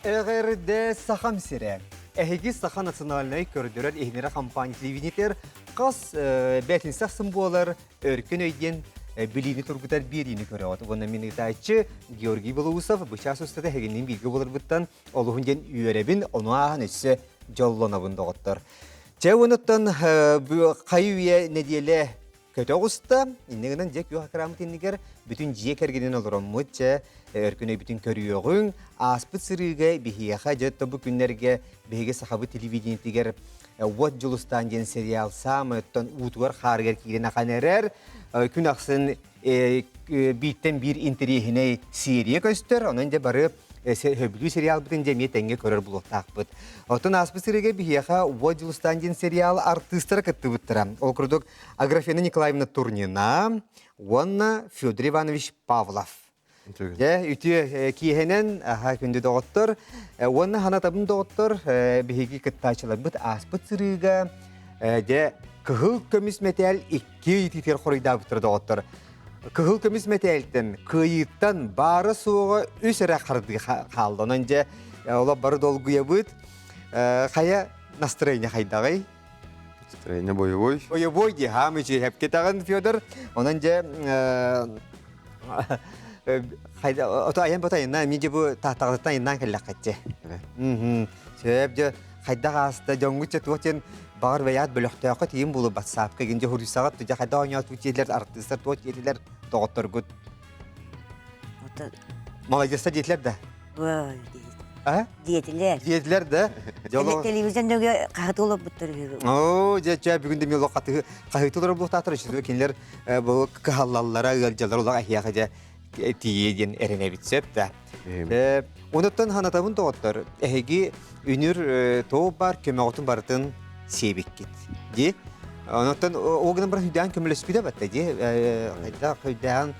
Эгерде сахам сире. Эһиги саха национальный көрдөрөр эхнере компания телевизитер кас бәтинсах сымболар өркөн өйден билини тургутар бирини көрөт. Уна минитачы Георгий Белоусов бычас устада хегенин билги болар буттан олугунден үйребин онуахан өссө жоллонабын доғыттыр. Чәуыныттан қайуе неделе көтөғыста, иннегінен жек юға кірамытыннегер бүтін жек әргенен олырын мұтча өркіне бүтін көріоғын аспыт сырыға бігеға жөтті бұл күнлерге бігеге сақабы телевидениетігер от жылыстан ден сериал самыттан ұтуғар қарғар кейлен ақан әрер күн ақсын биттен бір интерехіне серия көстір, онын де бары höbülü serial bütün cemiyetenge körür bulutaq bud. Otun aspı sırıge biheha вот жылыстан сериал артыстары кытты буттыра. Ол курдук Аграфена Николаевна Турнина, онна Федор Иванович Павлов. Үті кейхенен күнді доғыттыр. Онна ханатабын доғыттыр бихеги кыттачылар бұд аспы сырыга кығыл көміс метел 2 ититер қорыйда бұттыр доғыттыр. Кығыл көміс метелттен, күйіттен бары суға өсірі қарды қалды. Онан же, ола бары долгуя бұд. Қая настроение қайдағай? Настроение боевой. Боевой де, хамы же хепкетағын Федор. Онан же, аян бұтайынна, мен же бұл тақтағыздан еннан кәлі қатты. Сөйіп же, қайдағы асты, жоңғытшы туғытен бағыр вәяд бөліқтіяқы тейін бұлы батсап кегенде хұрисағат тұжа қайда ойнат өтелер, артыстар туғыт етелер, тоғыттыр күт. Молодеста дейтілер да? Дейтілер. Дейтілер да? Телевизиондегі қағыт олып бұттыр. Бүгінде мен қағыт олар бұқтатыр үшін өкенлер бұл қағалалара, ғалжалар олар әхияға тиеден әріне бітсеп да. Оныттан ханатабын тоғыттыр. Әхеге үнір тоғы бар, көмеғытын бардың себеккет. Де, оныттан оғынан бір хүйдән көміліспейді бәтті. Де, хүйдән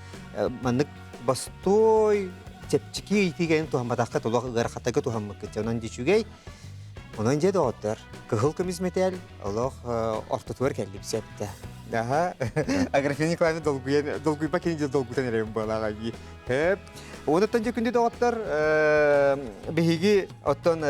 манық бастой тепчікі етігейін туғамбадаққа толық ғарқаттағы туғамбаққа. Онан дешугей, онан деді оғыттыр. Кығыл көміз метел, олық ортытуар кәліп сәпті. Даға, Аграфена Николаевна долгуйба кенінде долгутан әрем балаға бей. Оныттан же күнде доғыттыр, бігеге оттан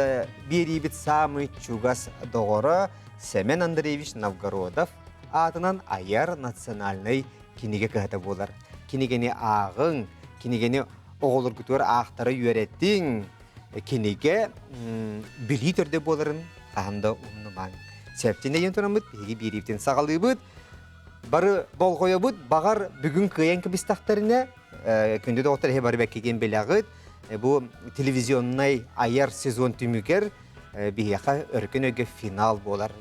бері бит самый чугас доғыры Семен Андреевич Новгородов атынан Аяр национальный кинеге көхті болар. Кинегені ағың, кинегені оғылыр күтуар ақтары үйереттің, кинеге білі түрде боларын қағында ұмнымаң. Сәптен дейін тұрамыд, бігеге бері біттен сағалы бұд, бары бол қойы бұд, бағар бүгін күйен кібістақтарына күнде доғыттар бары бәккеген белағыд, бұл телевизионнай Аяр сезон түмігер бігеға өркен өге финал болар.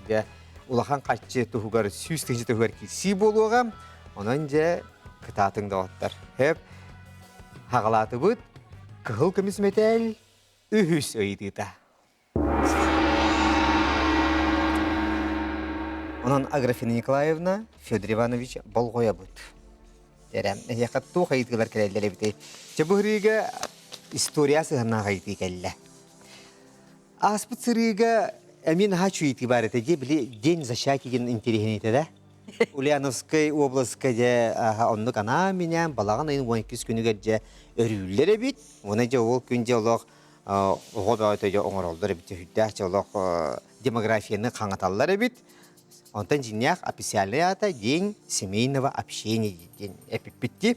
Улахан қатшы тұғығар, сүйістіңші тұғығар кесі болуға, онан же кытатын доғыттар. Хағалаты бұд, кығыл көміз метел үхіс өйдіда. Онан Аграфена Николаевна Федор Иванович Болғоя бұд. Яқатту қайдығылар кәлелері біті. Чабығырыға историясы ғана қайды кәлі. Аспыт сырыға әмен хачу еті бар еті де білі ден зашаки ген интереген еті да. Ульяновскай облаская оннық ана менен балаған айын 12 күнігер же өрілері біт. Оны же ол күнде олық оғыда өте оңыролдары біт. Хүддәк олық демографияны қаңаталары біт. Онтан жинняк официальный ата день семейного общения день эпипетти.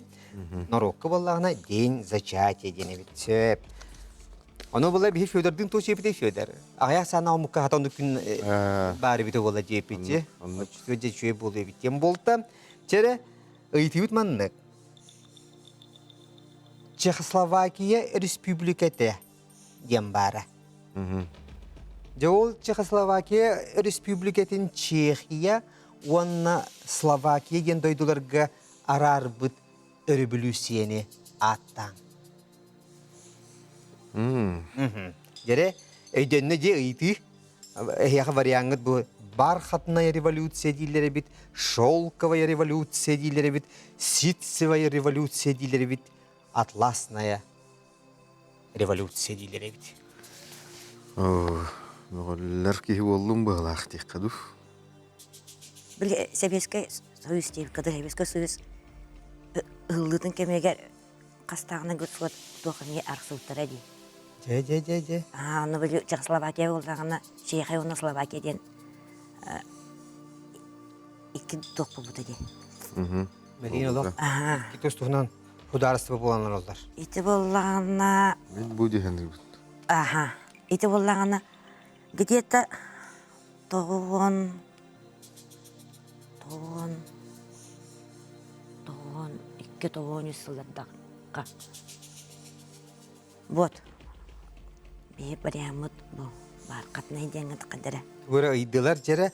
Норокка баллағына день зачатия день эпипетти. Оно было би Федордың тошы эпите Федор. Аяқ сана омыққа хатанды күн бары біті бола же эпите. Сөйде чөй болу эпиттен болта. Чәрі ұйтыбыт маннық. Чехословакия республикаты дем бары. Жол Чехословакия республикатын Чехия, онна Словакия ген дойдуларға арар бұд өрібілусиені аттан. Жере, өйденне же ұйты, әйяға вариаңыд бұл бархатная революция дейлері біт, шолковая революция дейлері біт, ситцевая революция дейлері біт, атласная революция дейлері біт. Нағалар кейі болуын бағылақ дейк қадуф. Бұл Советский Союз дейіп, қады Советский Союз ұллытын кемегер қастағына көтсуат туақыне арқсылттара дей. Же. Оны білі Чехословакия болдағына Чехия оны Словакияден икі доқ болбута де. Мәдин олақ. Ага. Китос туғынан хударыстығы боланлар олар. Ити болдағына... Мен бу дегенdir. Ага. Ити болдағына где-то тоғын... Икки тоғын үсілдердаққа. Вот. Бейіп барямыт бұл. Бар қатынай деңгіт қадыры. Көрі үйділер жері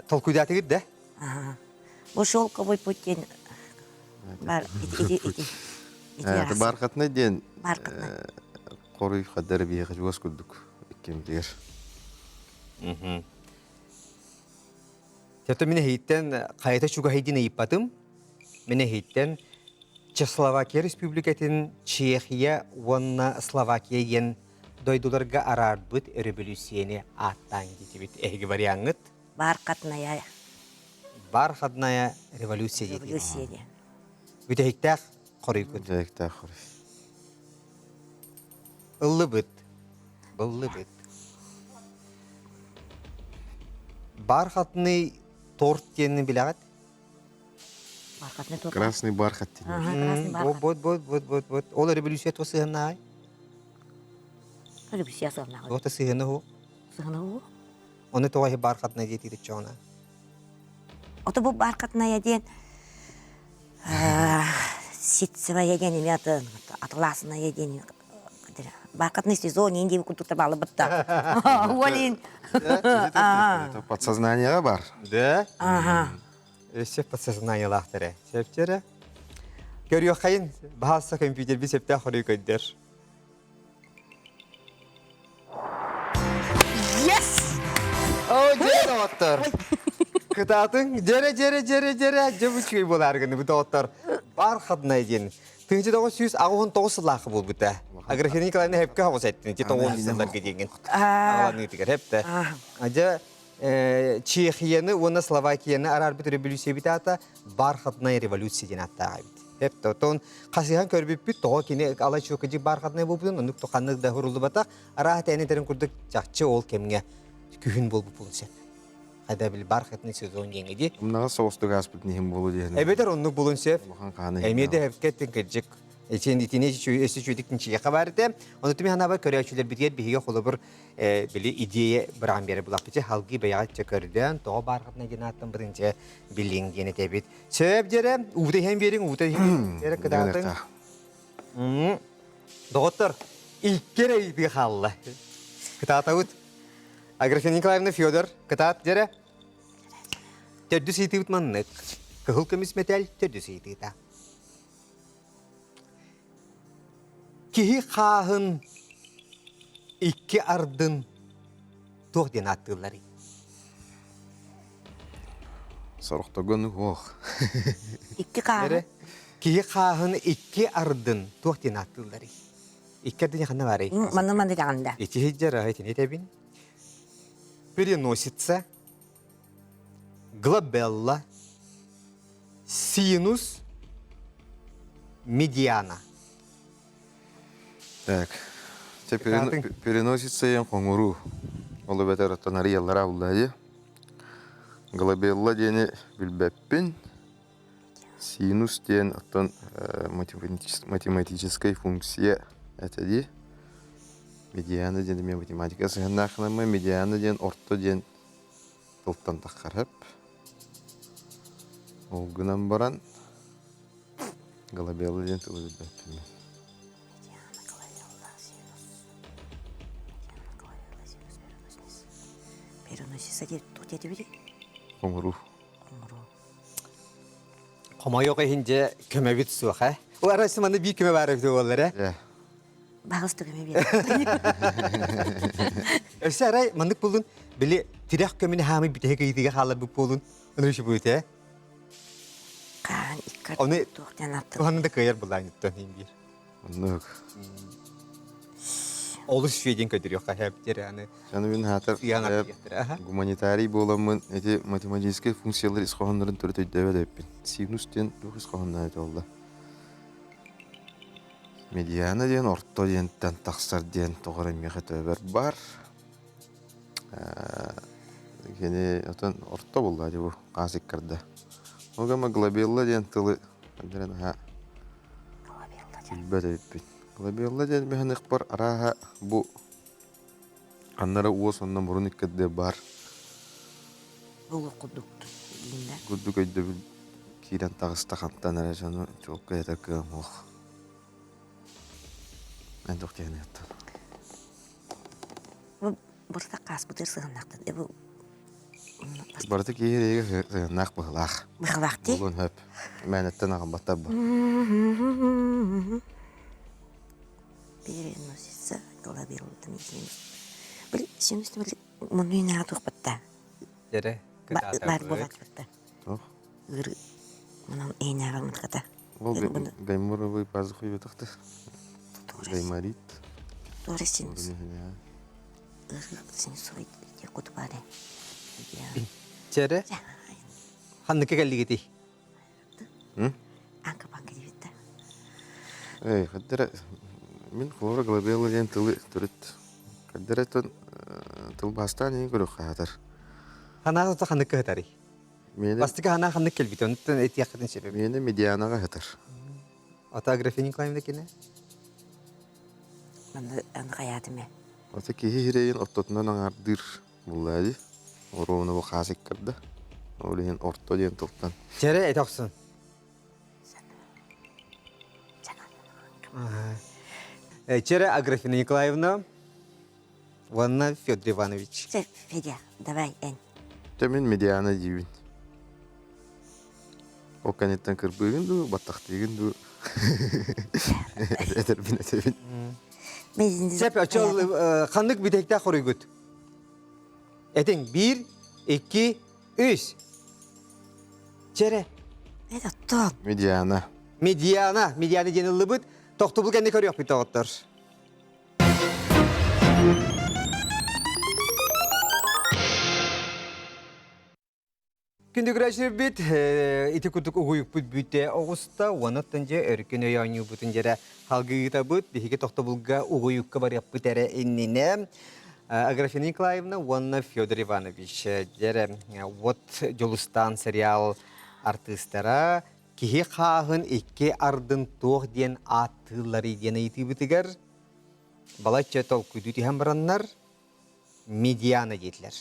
толкуйдаты кеді, да? Ага. Бұл шолковый путен бар. Ити Аты барқатына ден Барқатына. қорый қадары бейіғі жуас күрдік. Иккемдер. Тепті мені хейттен қайта шуға хейдін айыппатым. Мені хейттен Чехословакия Республикатын Чехия, онна Словакия ен дойдуларға арарбыт революцияны аттан кетібіт. Әйгі бар яңыт. бар қатыная Бар қадная революция деді. революция. Өте хейттәқ қорый күн. Жайықта қорый. Ұлы бұт. Бар қадны торт дені білағат. Бар қатыная тоқ. Красный бархат дейін. Ага, красный бархат. Вот. Ол революция то сығына ай. Революция соғына. Ота сығына ху. Сығына ол. Оны тоғай бар қадна жетеді чоғына. Оты бұл бар қатыная ден ситсіва еден еметі атыласына еден бар қатыная сезон енді күтті балы бұтта. Олин. Это подсознаниеға бар. Да? Ага. Сеп подсознание лақтыры. Септері. Көріо қайын, бағалса компьютер бі септі қоры көддер. Yes! О, жері оттыр. Кытатын, жері, жөбүчкөй боларғыны бұта оттыр. Бар қадына еден. Тыңчы 999 лақы бол бұта. Аграфена Николаевна хепке хавыз әттін. 9 жылдар кеденген. Ағаланы етігер хепті. Ажа Чехияны, оны Словакияны арар бүт революция біт ата бар қадына революция ден аттаға біт. Хепті. Отын қасыған көрбіп біт, тоға кені ала чөкіжі бар қадына бол бұдың, ұнық тоқанлық да хұрылды батақ, ара әтәйнетерін күрдік жақчы ол кемге күхін бол бұл сеп. Қайда біл бар қадына сезон еңеді. Мұнаға соғысты ғаспыт нехім болу деген. Әбетер ұнық болын сеп. Мұхан қаны. Әмеді әвкеттен кәджік. Эчен итине өсі чөйдіктің чиеқа барды. Оны түмі хана бар көрәшілер бітер бігі қолы бір идея бір ан бері бұлақ бітер. Халғы баяғат чөкөрден, тоғы барғытына ген аттың бірінші білің дені тәбет. Сөп жері, ұғыды хем берің, ұғыды хем жері кыдатын. Доғыттыр, иккер әйбі қалылы. Кытат ауыт. Аграфена Николаевна Федор, кытат жері. Төрді сейті ұтманнық. Кығыл көміс метәл төрді сейті ұта. Кихи қағын икки ардын тоғден аттылары. Сорықтығын оқ. Икки қағы. Кихи қағын икки ардын тоғден аттылары. Икки ардын яқында бары. Маны жағында. Икки хеджара айтын етебін. Переносится глобелла, синус, медиана. Так. Переносится ен қоңыру. Олы бәтер оттанары еллара бұлдайды. Глобелла дені білбәппін. Синус ден оттан математическая функция әтәді. Медиана ден мен математика сығын ақынамы. Медиана ден орто ден тұлттан таққарып. Ол күнан баран. Глобелла ден тұлы білбәппін. Переносится деп тұтеті білі. Қоңыру. Қомайоқ ехінже көмі біт суық, ә? Ол арасы маңда бей көмі бары біті олар, ә? Бағысты көме бері. Өсі арай, маңдық болдың, білі тірек көміні хамы бітіге кейдіге қалар бүк болдың. Оны үші бұйты, ә? Қан иккар Оны- тоқтен аттыл. Оғанында көйер бұлдан үттен ең бір. Онық. Олы шведен көдір еққа әптері, әні Жаны мен хатыр сүйян аттығеттір, ә? гуманитарий боламын, эти математические функциялар исқоғандарын түрі төйдәве дөппін. Синус ден рух исқоғандан әті олды. Медиана ден орто дентен тақсар ден тоғыр емеғі төбір бар. Кені отын орто болды ады бұл қасик кірді. Оғама глобелла ден тылы қандырын аға тілбәді өппен. Глобелла ден бәхін ұқпар араға бұл қаннары уыз оннан бұрын үккеді бар. Бұл құдықты. Күдді көйді бұл кейден тағыста қанттан әрі жаны жоқ көйетер көм оқ. Мен жоқ деген еттім. Бұрта қас бұтыр сығынақтын. Барды кейірегі сығынақ бұғылақ. Бұғылақ дей? Бұлын хөп. Мәнеттен ағын баттар бұл. Берін өсесі, ғыла берілді мекеніміз. Бір, сен үстім білі, мұны үйін аға тұқ бұтта. Жере, Бар болат бұтта. Тоқ. Ғыры, мұның үйін аға мұтқата. Ол гаймуровый пазы құй бетіқті. Гаймарит. Doğru sen soy diye kutu bari. Жере, ханныке келді кетей. Anka banka diyetti. Эй, қаддара, мен қора глобелла ден тылы түріт. Қаддара тыл бастан ең көрі қағатар. Хана тұта ханныке хатари. Бастыға хана ханнык келбейті, оныттан әті яқытын себебі. Мені медианаға хатар. Ата графини клайымда кені? Аны қаятыме. Ота кейі хирейін оттотынан аңардыр бұллады. Оруыны бұл қасик кірді. Олейін орто ден тұлттан. Жере, әті оқсын. Жере, Аграфина Николаевна, Ванна Федор Иванович. Федя, давай, Эн. Мен медиана дейбін. О канеттен кірбігін ду, баттақтығын ду. Әтербін, әтербін. Сәп, açıl, xanlık bir tekte xoruy güt. Etin, 1, 2, 3. Çere. Это тон. Медиана. Mediana denildi büt. Toxtu bul kendi körüyor bir toğutlar. Күндік рәшір бет, ити күдік ұғыйық бұд бүтте оғыста, уанаттанже өркін өйәңі бұтын жәрі халғыйыта бұд, бігеге тоқты бұлға ұғыйыққа бар яп бұт әрі әніне. Аграфина Николаевна, Уанна Федор Иванович, жәрі вот Жолустан сериал артыстара, кеге қағын екке ардың тоқ ден атылары ден айты бұтығар, балатша тол күдіті хам бараннар, медиана детлер.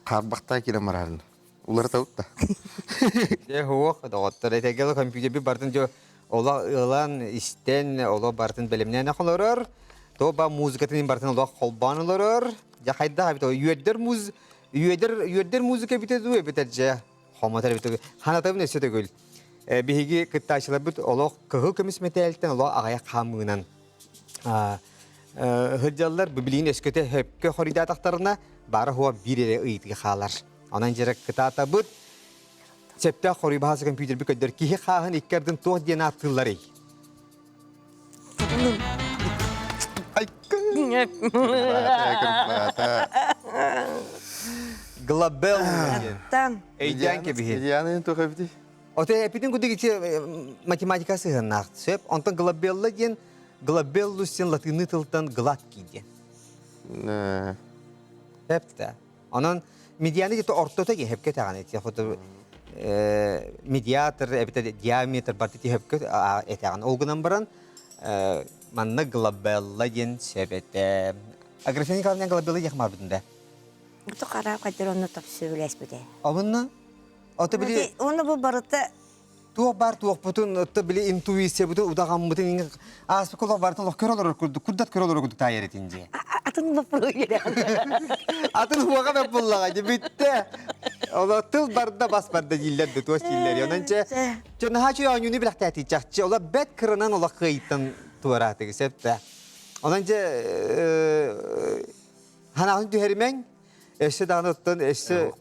Қарбақта келем барарын. Улар таутта. Хоқ, доғыттыр. Әтегел компьютер бір бартын жо ола ылан істен, ола бартын білімнен ақылырыр. То ба музыкатын бартын ола қолбан олырыр. Ja қайда қабит, үйедер музыка бітеді өй жа. Қоматар бітеді. Ханатабын өсі төгіл. Бігеге күтташылар бұд, ола қығыл көміс метеліктен ола ағая қамығынан. Хыджалар бүбілейін өскөте хөпке қорида атақтарына бары хуа бір ере ұйытығы қалар. Онан жерек кытата бұд, сәпті қоры бағасы компьютер бір көддер кейі қағын еккердің тоқ ден аттылары. Глобел Тан. әйден кебігі. Медиана тоқ әбді. Оты әпетін күді кетсе математикасы ғынақ сөп, онтан глобелла ден, глобеллус сен латыны тылтан гладкий ден. Әпті. Онан медианы где-то ортота ге хепке таганы те хото медиатор эбите диаметр бартити хепке этаган олгунан баран манна глобелла ген себете аграфини калня глобелла яхмар битинде Это қара қадыр оны тап сөйлес бүде. абынна ото били Оны бұл барыты туох бар туох бутун ото били интуиция бутун удаган бутун аспеколог бартын лох көрөлөр курдат көрөлөр курдук тайретинже атын бұл егер. атын хуага беп буллага же битте ола тыл барда бас барда жиллер бит ос жиллер онанча жона хачу яңуни билактати чакчы ола бет кырынан ола кыйтын туараты септе онанча ханагын түһермен эссе даныттан эссе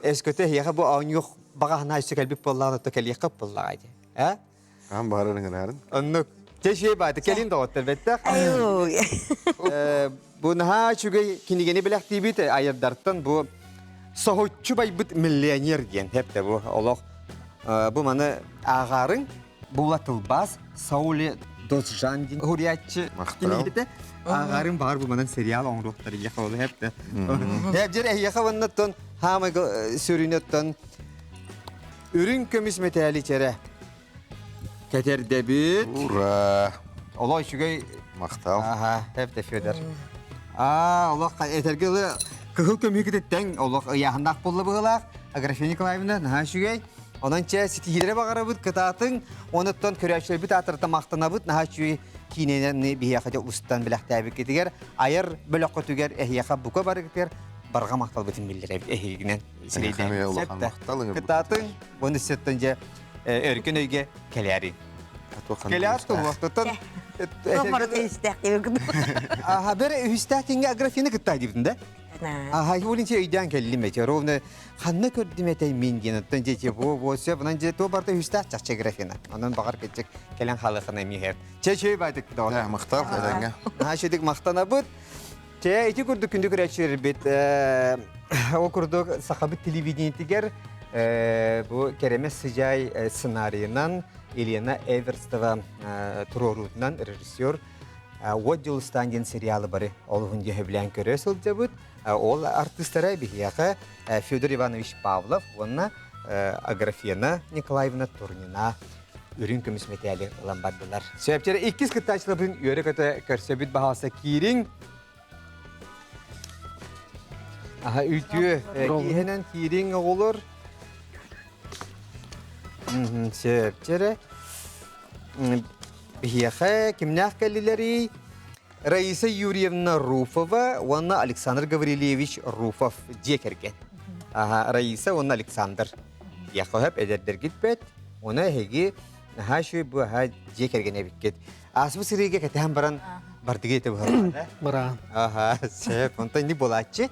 эскөте яга бу аңюк бага хана эссе келбип боллагы то келиякып боллагы Ам барырың нарын. оннук теше баты келин доттер бетте Ай. bu naha çünkü kinigeni bilakti bit ayardartan bu sohutçu bay bit milyoner diyen hep de bu Allah bu mana ağarın bulatılbaz Sauli Досжан дин хуриятчы Мақтау. кинете. Ағарын бар бұл манан сериал оңруқтар яқа олы хеп те. Хеп жер яқа ваннаттан хамы сөрүнөттөн үрүн көмүс метали чере. Кетердебит. Ура! Олой шугай Мақтау. Ага, хеп те Федор. Олох этергеле кыгыл көмүкетен олох яхандак болду бугала. Аграфия Николаевна, наха шугай. Онан че ситихидере багарабыт кытатын, оныттан көрәчлер бит атырта мактанабыт, наха шугай киненен бияхаja устан билахтабы кетигер, айыр бөлөккө түгер эхияха бука бар кетер, барга мактал битин билдире эхигинен Хәме улахан мақталыңыр. Кытатын, буны сеттен же өркөн өйгө келери. Келер тулуктан Томар тестек деп. Ага, бер үстәтинге аграфияны кыттай дибин да. Ага, юлинче өйдән келдим мете. Ровны ханны көрдүм этэй мен генеттен же бу се бунан же то барда үстәт чакча графияны. Анан багар кетчек келен халыкына михер. Чечей байтык да. Да, мақтау әдәңгә. Шедик мақтанабыт. Те ити күрдүк күндүк рәчер бит. О күрдүк сахабыт телевидениетигер бу кереме сыжай сценарийынан Елена Эверстова турорутынан режиссер Отдел Стандин сериалы бары. Ол хүнде хөблән көрөсөл дебут. Ол артисттары бияка Федор Иванович Павлов, онна Аграфена Николаевна Турнина үрүн көмүс метали ламбадылар. Сөйөптері 2 кыттачылыбын өрі көті көрсөбіт бағасы кирин. Аха, үйтіе кейхенен кирин олыр. Сөйөптері бияқа кімнәқ кәлілері Раиса Юрьевна Руфова, онна Александр Гаврилевич Руфов декерген. Раиса, онна Александр. Яқығып әдердер кетпет, оны әйге Нашу бу ха декерген әбіккет. Асбы сырыйге кәтіған баран бардығы еті бұғырмады. Баран. Аха, сәп, онтан не болатчы.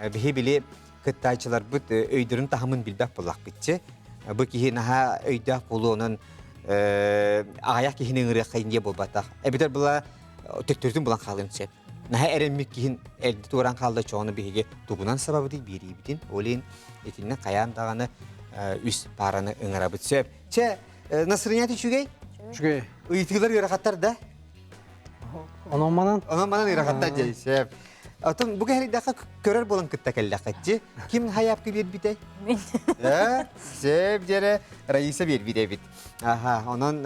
Бихи білі кыттайчылар бұд өйдірін тахымын білбәк болақ бітчі. Бұ кейі наха өйдәк болу оның ағаяқ кейінің ұрық қайын де болбатақ. Әбітер бұла төктөрдің бұлан қалын сәп. Наха әрәммек кейін әлді туыран қалды чоғыны бихиге туғынан сабабы дей бері бітін. Олейін етінен қаяндағаны үс параны ыңыра бұд сәп. Че, Насырыняты чүгей? Чүгей. Уйтығылар үйрақаттар да? Онан манан? Онан манан үйрақаттар жай, сәп. Отын бұға әлі көрер болын күтті кәлі қатчы. Кім хаяпқы бер бітай? Мен. Сәп жәрі Раиса бер бітай біт. Онан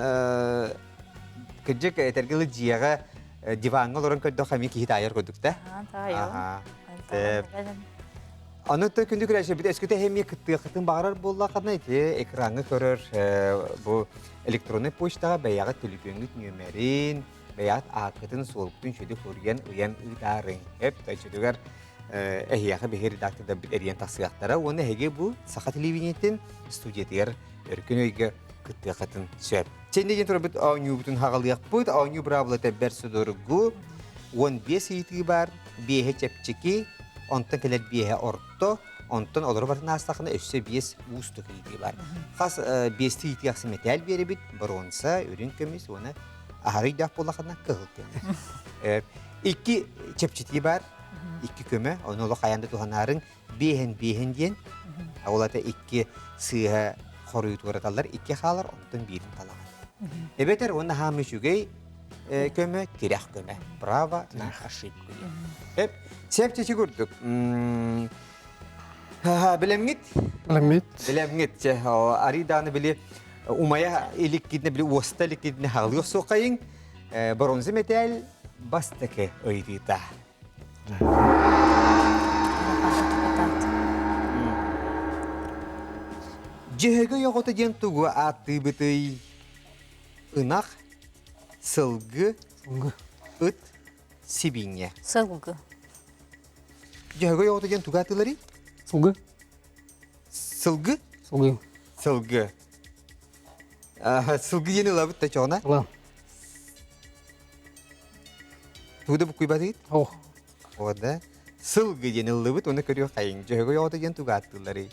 күджік әтергілі жияға диванға оларын көрді қамын кейт айыр көдік та? Сәп. Анытта күндүк рәші біт әскөте хемия кыттың бағарар болла қадна еті экранғы көрір бұл электронный почтаға бәяғы телефонгіт нөмерін, бәяғыт ақытын солықтың шөді көрген ұян ұйдарын. Әп, тәйшөдігер әхияқы бәхер редакторда біт әрген тақсығақтара, оны әге бұл сақа телевидениеттен студиятығар өркін өйгі кытты қатын сөп. Чендеген тұры біт ауыню бұтын хағалыяқ бұд, ауыню бұрабылы тәббәр сөдіргі 15 етігі бар, бейхе чәпчекі, онтан келер бие орто, онтан олар бартын астақына өссе бес ұсты кейді бар. Қас бесті еті ақсы метал бері біт, бір онса өрін көмес, оны ағары үйдақ болақына қығыл көмі. Екі чепчеті бар, екі көмі, оны олық аянды туғанарын бейхен дейін, олата екі сыға қоры ұйтығыраталар, екі қалар, онтан берін талаған. Әбетер, оны хамы жүгей көмі, терек көмі. Браво, на ошибку. Сәпчесі көрдік. Білемгет? Білемгет. Білемгет. Ариданы біле умая елік кетіне біле оста елік кетіне хағылығы соқайын. Бронзы метал бастықы өйдейді. Жүйеге еғоты ден тұғы атты біті ұнақ, сылғы, ұт, сибинге. Сылгы. Жүйеге еғоты ден тұғы атылары? Сылгы. Сылғы? Сылгы. Сылғы. Сылғы ені лабыт та чоғына? Лан. Туғыда бұққой баты ет? Ох. Ода. Сылғы ені лабыт, оны көріу қайын. Жүйеге еғоты ден тұғы атылары.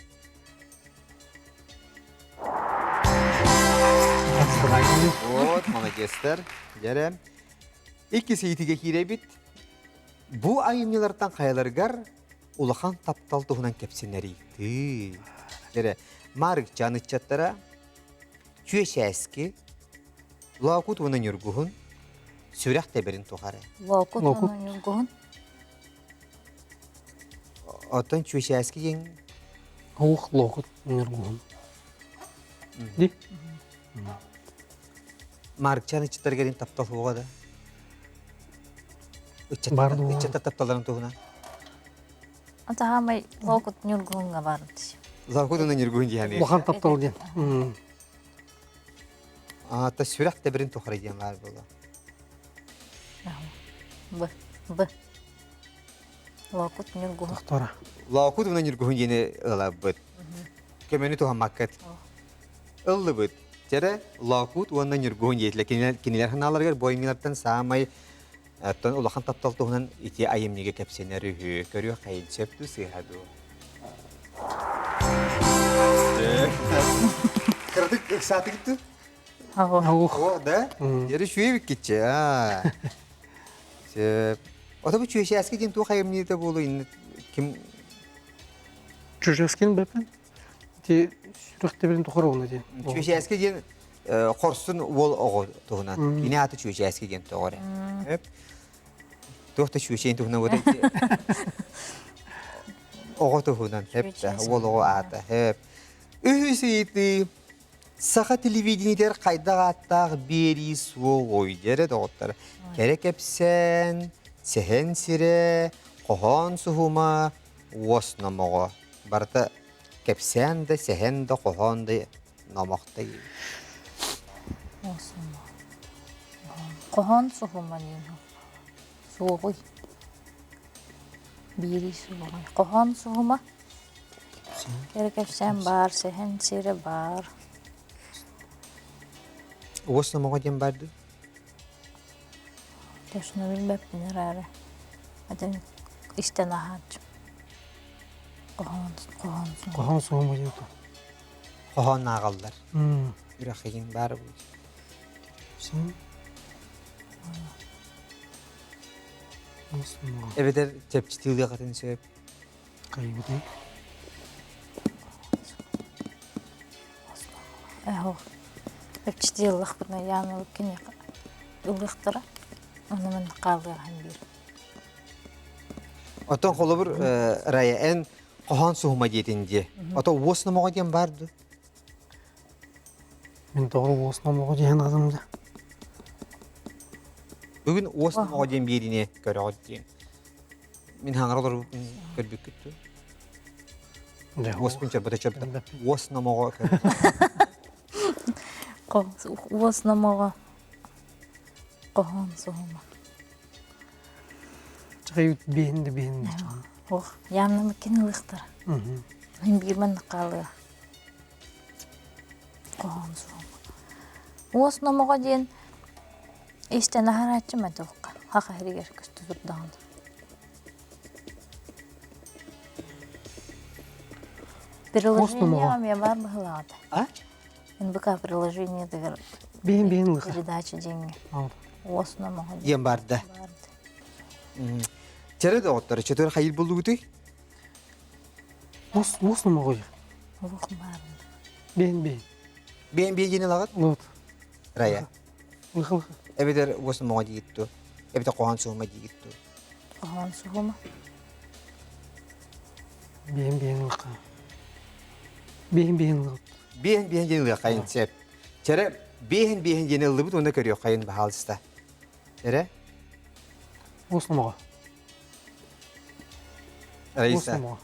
Вот, молодецтер. Жарам. Iki seyitiga kirebit. Bu ayımlardan kayalargar ulakan taptal tuğunan kepsinleri. Jere Mark canıçatlara çüeşeski Lakut unan yurguhun Sürek teberin tuharı. Локут Локут. onun yurgun. Otan çüşeski yen Аух локут нергун. Ди. markçanı çıtır gelin taptal huğa da. Bardı huğa. Içe taptalların tuğuna. Ата хамай локут yurgunga bardı. Zavkut onun yürgün yani. Лохан таптал ден. Ata sürek teberin tuharı yen var bola. Б. Б. Локут yurgun. Тахтара. Laqut onun yürgün yeni ılabıt. Kemeni tuha makkat. Illıbıt. Tere laqut onun yürgün yetle kiniler hanalar boymilardan samay Atan ulahan taptal tuhunan iti ayam niga kapseneri hü körüyor kayın septu sihadu. Kırdık saati gitti. Ого. Аух. O da yarı şuya bir gitçe ha. O da bu çüyeşe eski din tu kayım niye de bolu kim Чужескин бепен. Ти сүрек теберин тухара уна ден. çüyeşe eski din korsun wol oğu tuhunan. Yine atı çüyeşe eski din tuğara. Hep. Tuhta çüyeşe tuhunan var ki. Oğu tuhunan hep de wol oğu atı hep. Ühüsüyti. Saha televizyonlar kayda attaq beri su oydere doğutlar. Kerek epsen, sehen sire, kohan suhuma, wasnamağa. Barta kepsen de sehen de kohan de namakta. Osma. Kohan suhumanin. Suğuy. Biri suğuy. Kohan suhuma. Kerkepsen bar, sehen sire bar. Wasnamağa diyen bardı. Teşne bilmem ne rare. Hadi işte nahacım. Kohan suhuma. Кохан сугума ден. Kohan nağallar. Yüreğin barı bu. Сен. Осмо. Eveder tepçitiliğe katın sebep. Кайбыды. Эһо. Эпчти йыллах бына янылып кене ылыктыра. Аны мен калган бир. Otan kolubur raya en kohan suhuma diyetinde. Ota wasnamağa diyen bardı. Мен тоғры оснамаға ден адамды. Bugün wasnamağa diyen birine göre diyen. Min hangar olur görbük küttü. Waspun çabata çabata. Wasnamağa göre. Воснамага. Кохан сугума. Чағай бейінді. Ох, янылып кене ылыктыра. Мен бир мен калган. Кохан сугума. Воснамага ден işte naharatçı mı dokka? Haka heriger küstü tutdan. Приложение я бар бахлада. А? НБК приложение дегер Бейін лыға. передача деньги. Алды. Основного Diyen bardı. барды. Çere de otları çetor hayır buldu gütü. Оснамаға ден. Рух барды. Бейін. Ben bir yeni lağıt. Лот. Raya. Лыға. Eveder wasnamağa diyettu. Eveder kohan suhuma diyettu. Кохан сугума. Бейін лыға. Бейін лыға. Bihen yeni lağıt kayın sep. Çere bihen yeni lağıt onda görüyor kayın bahalısında. Çere? Оснамаға. Rayisa. Оснамаға.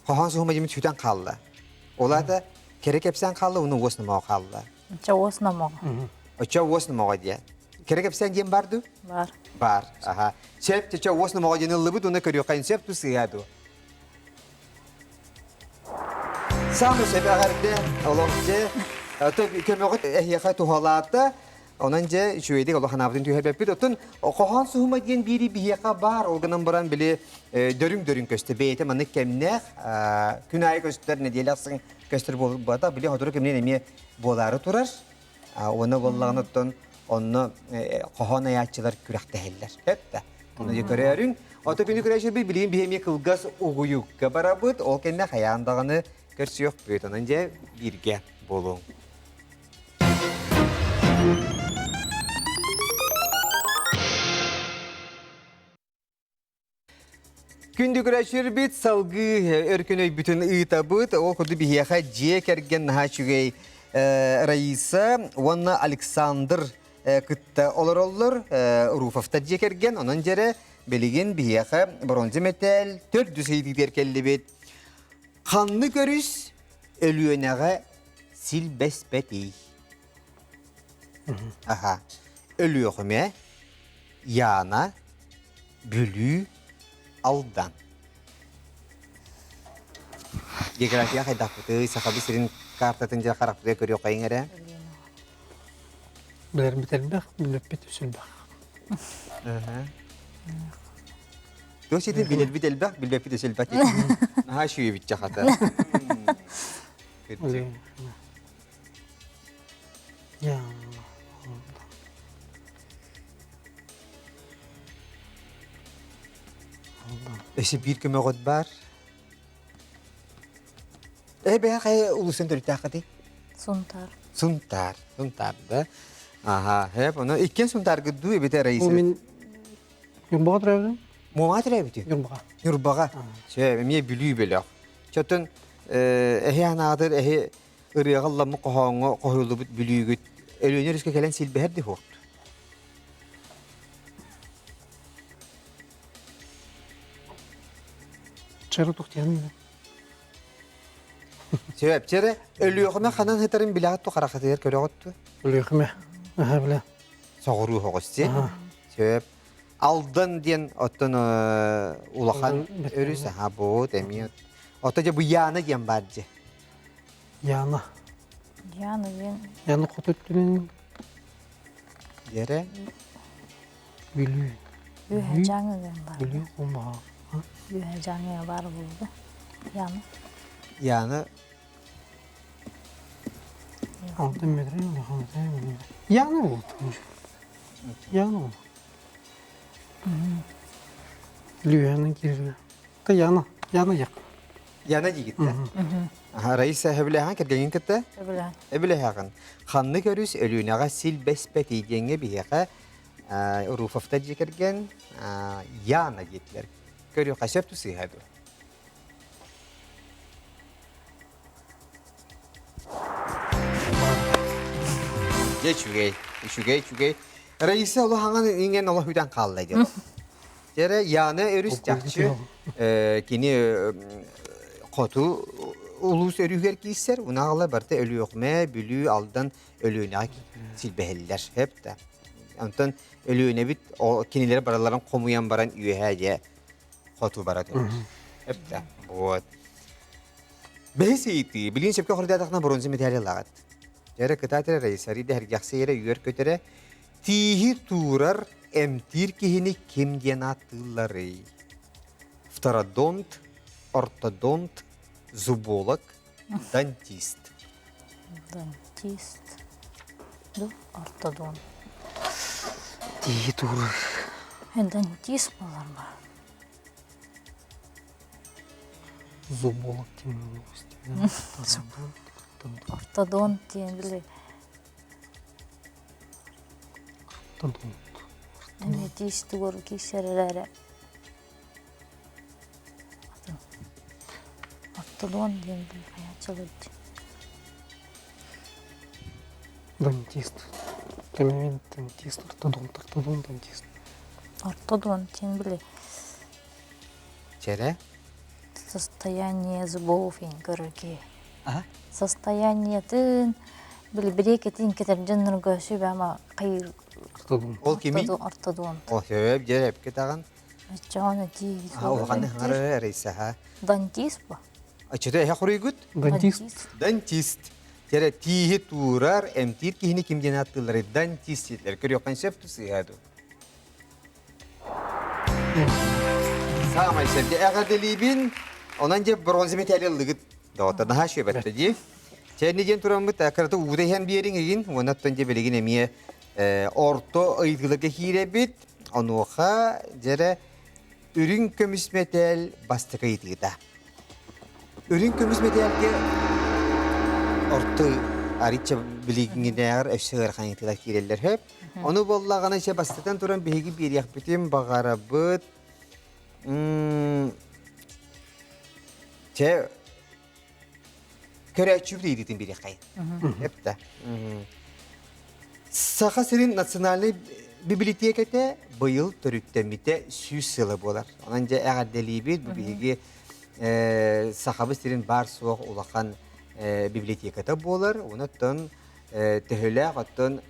Kohan suhuma yemin tüten kaldı. Ola da kerek epsen kaldı, onu wasnamağa kaldı. Ча основного Oça wasnamağa diye. Kerek epsen diyen bardı? бар. Bar. Aha. Sep çeçe wasnamağa yeni lağıt onda görüyor kayın sep tu siyadu. Sağmı sebebi ağırdı. Allah'ınca. Tabi kömüğüt ehyaka tuhalata. Onunca şöyle Allah hanabdın tühe bepit. Otun kohan suhuma diyen biri bihiyaka bar. Olganın buran bile dörün köstü. Beyte manık kemnek. Künayı köstüler ne diyelersin köstür bolda. Bile hoduru kemne nemiye boları turar. Onu bollağını otun. Onu kohan ayatçılar kürekte heller. Hep de. Onu yukarı Oto günü güreşi bir bileyim bihemiye kılgaz uğuyuk. Kabarabıt. O kendine hayandağını görüsü yok. Böyüt onunca birge bolun. Күндү күрәшер бит салгы өркөнөй бүтүн ыйтабыт, ол курду бихияха же керген наха чүгей Раиса, Ванна Александр кытта олороллор Руфовта же керген, онон жере белеген бихияха бронза металл 400 ыйтыдер келли бит. Қанны көріс өлүөнәға силбеспетей. Аха. Өлүөхіме яна бүлі алдан. География қайдақпыты, сақабы сірін картатын жа қарақпыты көрі оқайын әрі? Білерін бітерін бәқ, біліп бет үсіл бәқ. Дос еті білер бит әлбәқ, білбәп бит өсіл бәк. Наға шүйе бит жақата. Өсі бір көмі ғод бар. Бәқ қай ұлысын түрі тақыды? Сунтар. Сунтар да. Аха, хеп, оны иккен сунтар гыдду эбите Ол раисы. мен юрбаға тұрайбыдым? Мома тиребити. Юрбаға. Юрбага. Мне билүү белек. Чотон анадыр ырыгалламы кохоңо кохулубут билүүгүт. Өлөнөр иске келен силберди хот. Чары тұқтияным еді. Себептері өлүйөкме ханан хытарын билягытту каракатыгер көрөгөттү. Өлейхіме. Аха, біле. Соғыруу хогости. Ага. Себеп алдан ден оттон улахан Алдан бет- өрүс аха бу демиет. Отто же бу яны ден бар же. Яна. Яны мен Яны құт өттінен Дере білі. үйе жаңы мен бар. Білі қолмаға. Үйе жаңы бар болды. Яны. яны 6 метр Яны болды. Яны болды. Білі яны керілі. Та яны. Яны яқ. яны жигитте. Аха Раиса хеблехан кергенин кетте. Öbürler. Эбилехан. Ханны көрүс өлүүнага сил беспети деңге бияка Руфовта жекерген яна гитлер. Көрү касепту сыйхаду. Чүгей. Раиса олу хаңан инген олу хүден қаллай деді. Жере яны өрүс жақчы кини қоту улус өрүгер кейсер, унағала барда өлі оқме, бүлі алдан өліуіне силбәхелілер хеп та. Онтан өліуіне бит кинилер бараларын қомуян баран үйәге қоту барады. Хеп та. Вот. Бәйсі еті, білген шепке құрдадақына бронзы медали лағат. Жәрі кытатыры рейсари дәр жақсы ері үйер көтірі тиhi турар эмтир кихини кемден атылары. Фтородонт, ортодонт, зуболог, дантист. Dentist. Du, ortodon. Тиі тұры. Dentist болар ма? Зуболог деймін. Ortodont diyen bile. Eme dişti gör kişerlere. Ortodon diyen bile hayatçılık. Дантист. Кемемен дантист. Ортодон дантист. Ortodon diyen bile Çere? состояние зубов ен көрерге. Aha. Состояниетін бір-екі кетер жыныр көсіп ama қайыр Ортодон. Ol kimi? ортодон. O sebep cerep ketağın. Çoğunu değil. O kanı hangarı reyse ha. Dantist bu. Açıda ehe kuruyu güt. Дантист. Dantist. Çere tihi turar emtir kihini kimden attıları dantist yetler. Körüyor konseptu sıyadu. Sama işte. Eğer delibin onanca bronz metali lıgıt. Doğata daha şey battı diye. Çerni jen turamı takartı uğrayhan bir yerin egin. Onattan ce belegin emiye orto ayıtgılık hire bit. Onuha jere ürün kömüs metal bastık ayıtgıda. Ürün kömüs metalge orto arıça belegin eğer öfseğer kanıtlar hireler hep. Onu bollağına şey bastıktan turan behigi bir yak bitim bağara bıt. Те көрәчүп дейдитин бiri кайын. Эпте. Саха сирин национальный библиотекате быйыл төрүттемите 100 сылы болар. Онан же әгәделибит бу биги сахабы сирин бар суох улахан библиотеката болар. Онаттан төһөлә аттан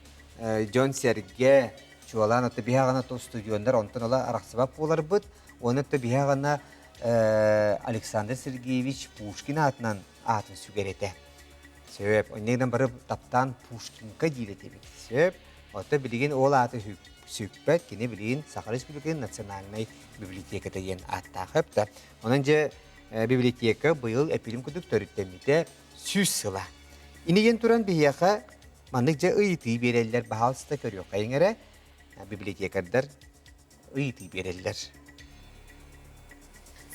Джон Серге чуалан аты бихагана то студиондар онтан ала араксыбап болар бит. Онатта бихагана Александр Сергеевич Пушкин атынан атын сүгерете. Себеп, оннегден барып таптан Пушкинка дилете бит. Себеп, ота билеген ол аты сүкпәт, кене билеген Саха Республиканың национальный библиотеката ен аттақыпты. Онан же библиотека быйыл эпилим күдік төріттемейді 100 сыла. Инеген туран бияқа мандық же ыйты берелер бағалысты көріу қайыңыры библиотекардар ыйты берелер.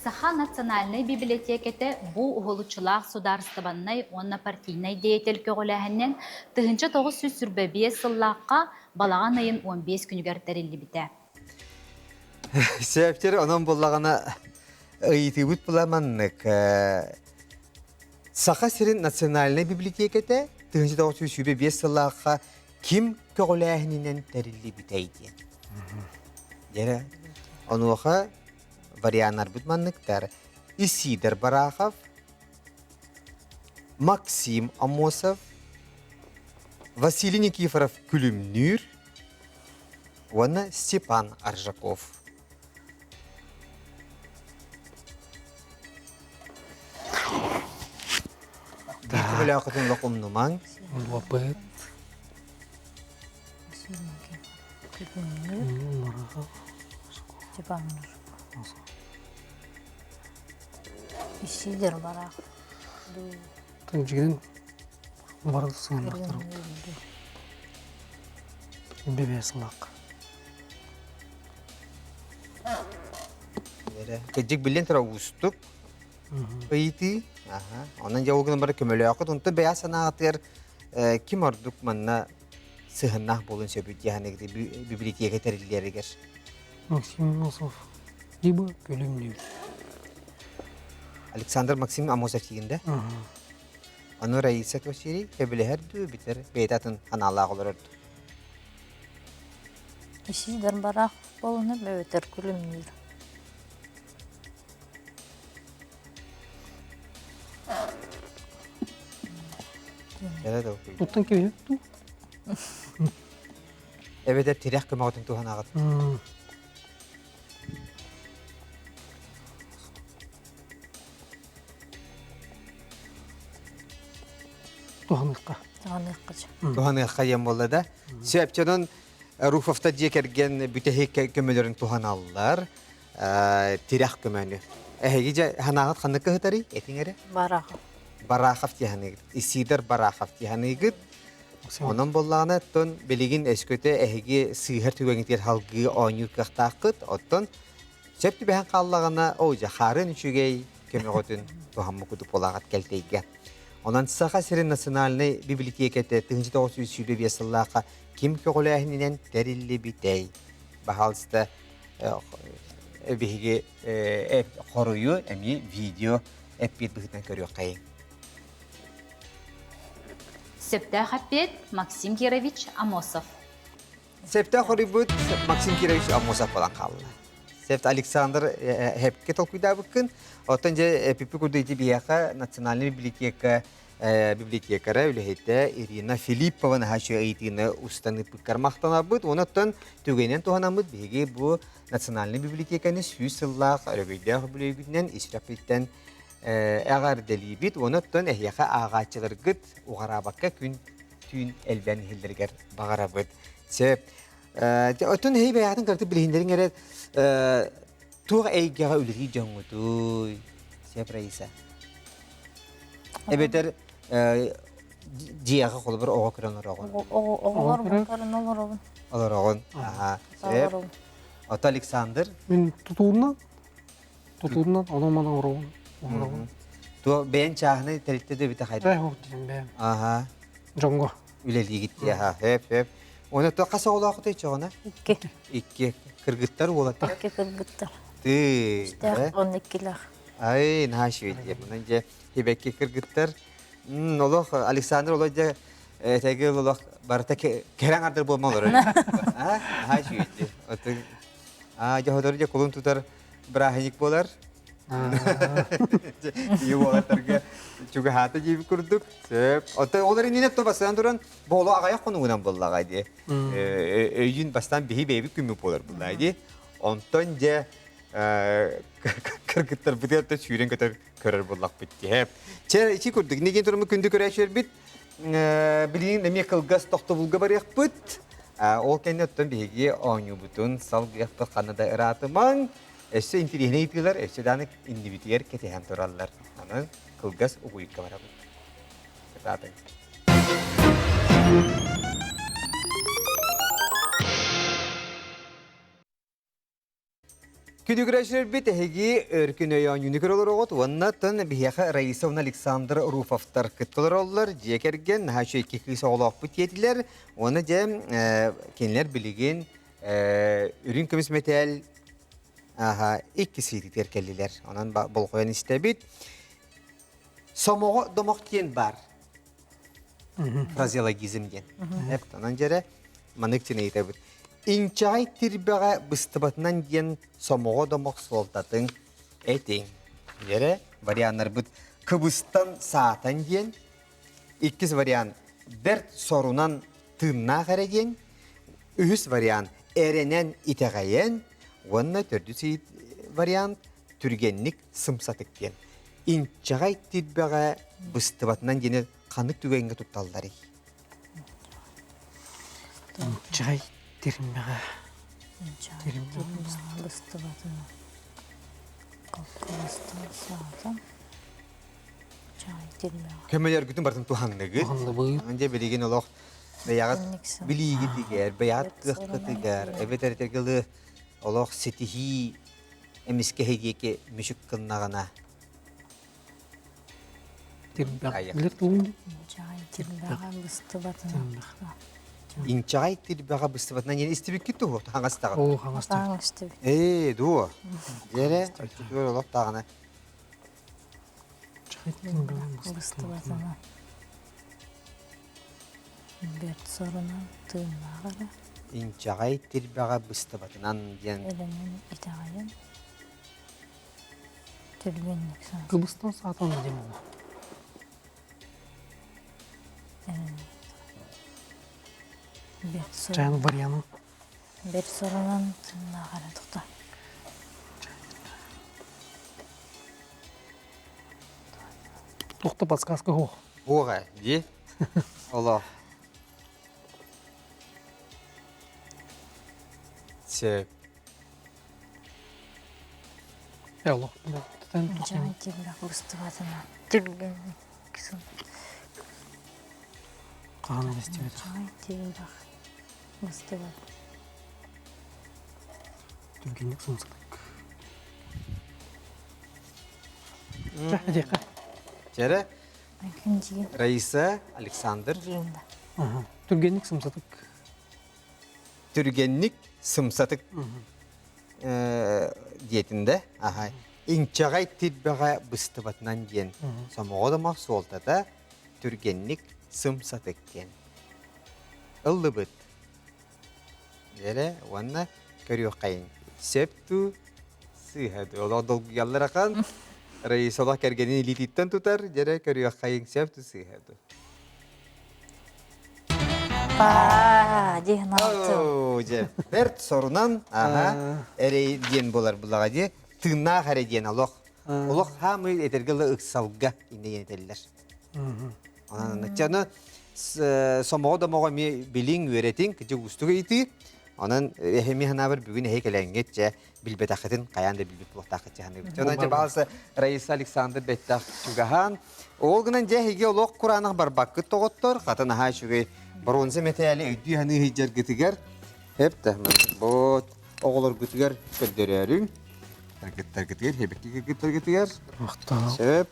Саха национальный библиотекете бу уһулучулаах сударстыбаннай онна партийнай деятел көгөләһеннен тыһынча 900 сүрбәбие сыллааққа балаған айын 15 күнігер тәрелі бите. Себептер онан болағана ыйты бұт бұламаннық. Саха сирин национальный библиотекете тыһынча 900 сүрбәбие сыллааққа ким көгөләһенінен тәрелі бітейді. Дәрі, онуға варианттар будманныктар. Исидор Барахов, Максим Амосов, Василий Никифоров Күлүмнүр, вона Степан Аржаков. Биртибеле акытын локумнуман. Лопет. Исидер барақ. Тынжигиден барды сыңандақтар. Бебе сылақ. Кеджик билен тора устук. Ыйты. Онан жаугынан бары көмөлі ақыт. Онты бәя санағатыр ким ордук манна сығыннақ болын сөбіт яғанегді библиотека тәрелерігер. Максим Носов. Либо Күлүмнүр. Александр Максим Амосов дегенде. Аны Раиса Квасири кебелер ду битер бейтатын аналлах олар. Исидер барақ болуны бөтер Күлүмнүр. Туттан кебе? Эбедер тирях көмөгөтүн тухан агат. Туханыққа. Тухан хайям болду да. Себептен Руфовта жекерген бүтехек көмөлөрүн тухан аллар. Тирях көмөнү. Эге ханагат хандык кытары этиңере? Барақ. Барахов тияны. Исидор Барахов тияны. Онан боллағына тон белеген әскөте әйге сыйғыр түгеңдер халғы ойныр қақтақыт, оттон сөпті бәйін қаллағына оужа қарын үшігей көмеғотын туғамы күдік болағат кәлтейге. Онан Саха сирин национальный библиотекеті 1900 сыллаға ким көғіләхінен дәрілі бітей. Бағалысты бейге қорыю әме видео әппет бұғытан көріу қайын. Септе хаппет Максим Кирович Амосов. Септе хорибут Максим Кирович Амосов болан қалды. Септ Александр хепке толкуйда бүкін. Оттан же пипі күрдейді бияқа национальный библиотекары үліхетті Ирина Филиппованы хашы әйтіні ұстаны пүккар мақтана бұд. Оныттан түгенен туғана бұд беге бұл национальный библиотеканы 100 сыллақ өрігейдер бүлігінен исрапеттен әғар дәлейбет, оныттан әйеқа ағачылыргыт уғарабаққа күн түйін әлбән хелдергер бағарабыд. Сеп, оттан әй бәяғатын қырты білгендерін әрет туға әйгеға үлігі жоңғыды. Сеп, Раиса. Әбетер жияға қолы бір оға көрін орағын. Оғылар бұлтарын олар оғын. Олар оғын. Сеп, оты Александр. Мен тұтуырынан, адамадан ұрағын. Туа бәйін чағыны тәрітті де біті қайды? Бәй оқ дейін бәйім. Жоңға. Үлелі кетті, хеп. Оны туа қаса олы ақыты чағына? Икки. Икки кыргыттар олады. Икки кыргыттар. Ты. Стәқ 12-ләқ. Ай, наһа шүйдие. Мунан же хибекке кыргыттар. Олох Александр олох же теги олох барта керен ардыр болмалар. Наһа шүйдие. Оты жаһодор же кулун тутар брахиник болар. Юватарга чуга хата жип курдук. Сеп. Оты олар инеп тобасан туран боло агая конугунан боллага ди. Өйүн бастан бихи беби күмүк болар булла ди. Онтон же кыргыттар бутетте сүйрен көтөр көрөр боллак битти. Хеп. Че ичи курдук. Неген турму күндү көрөшөр бит. Билин неме кылгас токтобулга барык бит. Ол кенеттен биги оңю бутун салгыяпты канада ыратыман. Эссе интерихне итилер, эссе данык индивидуер кетеһен тураллар. Анан кылгас угуйка бара бит. Кетатын. Күдүгрәшер бит эһиги өркүн өйөн юникер олар огот, оннаттан бияха Раисовна Александр Руфовтар кыттылар олар, жекерген хашой кикис оглоқ бит етилер, оны же кенлер билеген үрін көміс метел икки сиритер келлилер, онан бол қойын истебит. Сомоғы домоқ кен бар, фразеологизм ген. Онан жере манык тіне етебит. Инчай тирбеға быстыбатынан ген сомоғы домоқ солтатын әйтен. Ере варианттар бұд кыбыстан саатан ген, иккіз вариант берт сорунан тынна қареген, үхіс вариант әренен итеғайен, онна төрдісі вариант түргенлік сымсатық ген. Инчай тирбеға быстыбатынан гені қанық түгенге тұтталдары. Чай термеға. Көмелер күтін бартын туғанлығы. Önce bilgin olaq beyağıt biligi tiger, beyağıt qıqı tiger, evet ertegili olaq setihi emiske hediyeki müşük kınnağına. İnçay tirbağa bıstıvatından yeni istibik gitti o, hangası tağı? О, хаңастар. Ду. Yere, böyle olaq tağına. Чай термеға быстыбатына. Берт сорунан тыынна кара. İnçay tirbağa bıstыvatından yen. Эленен итагайын. Түргенлик сан. Кыбыстан саатан дем ол. Берт сорунан. Чайның варианы. Берт сорунан тыынна кара тукта. Тоқта подсказка о. Оға, де? Олақ. Сеп. Яло. Чай тирбак быстыбатына. Түргенлик сан. Қағаны естемеді. Чай тирбак быстыбат. Түргенлік сымсатық. Әдеқа. Жәрі? Айкын Раиса Александр. жиында. Түргенлік сымсатық. Түргенlik sımsatık diyetinde. İnçağay tilbağa bıstıbatından diyen. Somoğa da mahsulda da türgenlik sımsatık diyen. Illı bıt. Yere vanna körüyor kayın. Septu sıhadı. Ola dolgu yallar akan. Reis ola kergenin ilititten tutar. Yere körüyor kayın septu sıhadı. Жигналты. Же, берт сорунан, эре диен болар булага же, тынна харе диен алох. Олох хамы этергеле ыксалга инде етеллер. Анан чаны сомого да мого ми билин өретин, кичи густуга ити. Анан эхеми ханабыр бүгүн хейкеленгет же билбетахатын каянда билбет булактакы жаны. Чаны же баасы Раиса Александр беттах чугахан. Олгунан же хеге олох Куранах бар баккы тоготтор, катын ха шугай Bronze metali ödü hani hicer gitiger. Hep tahmin. Bot oğullar gitiger köldürürüm. Gitiger, hep gitiger. Мақтау. Sebep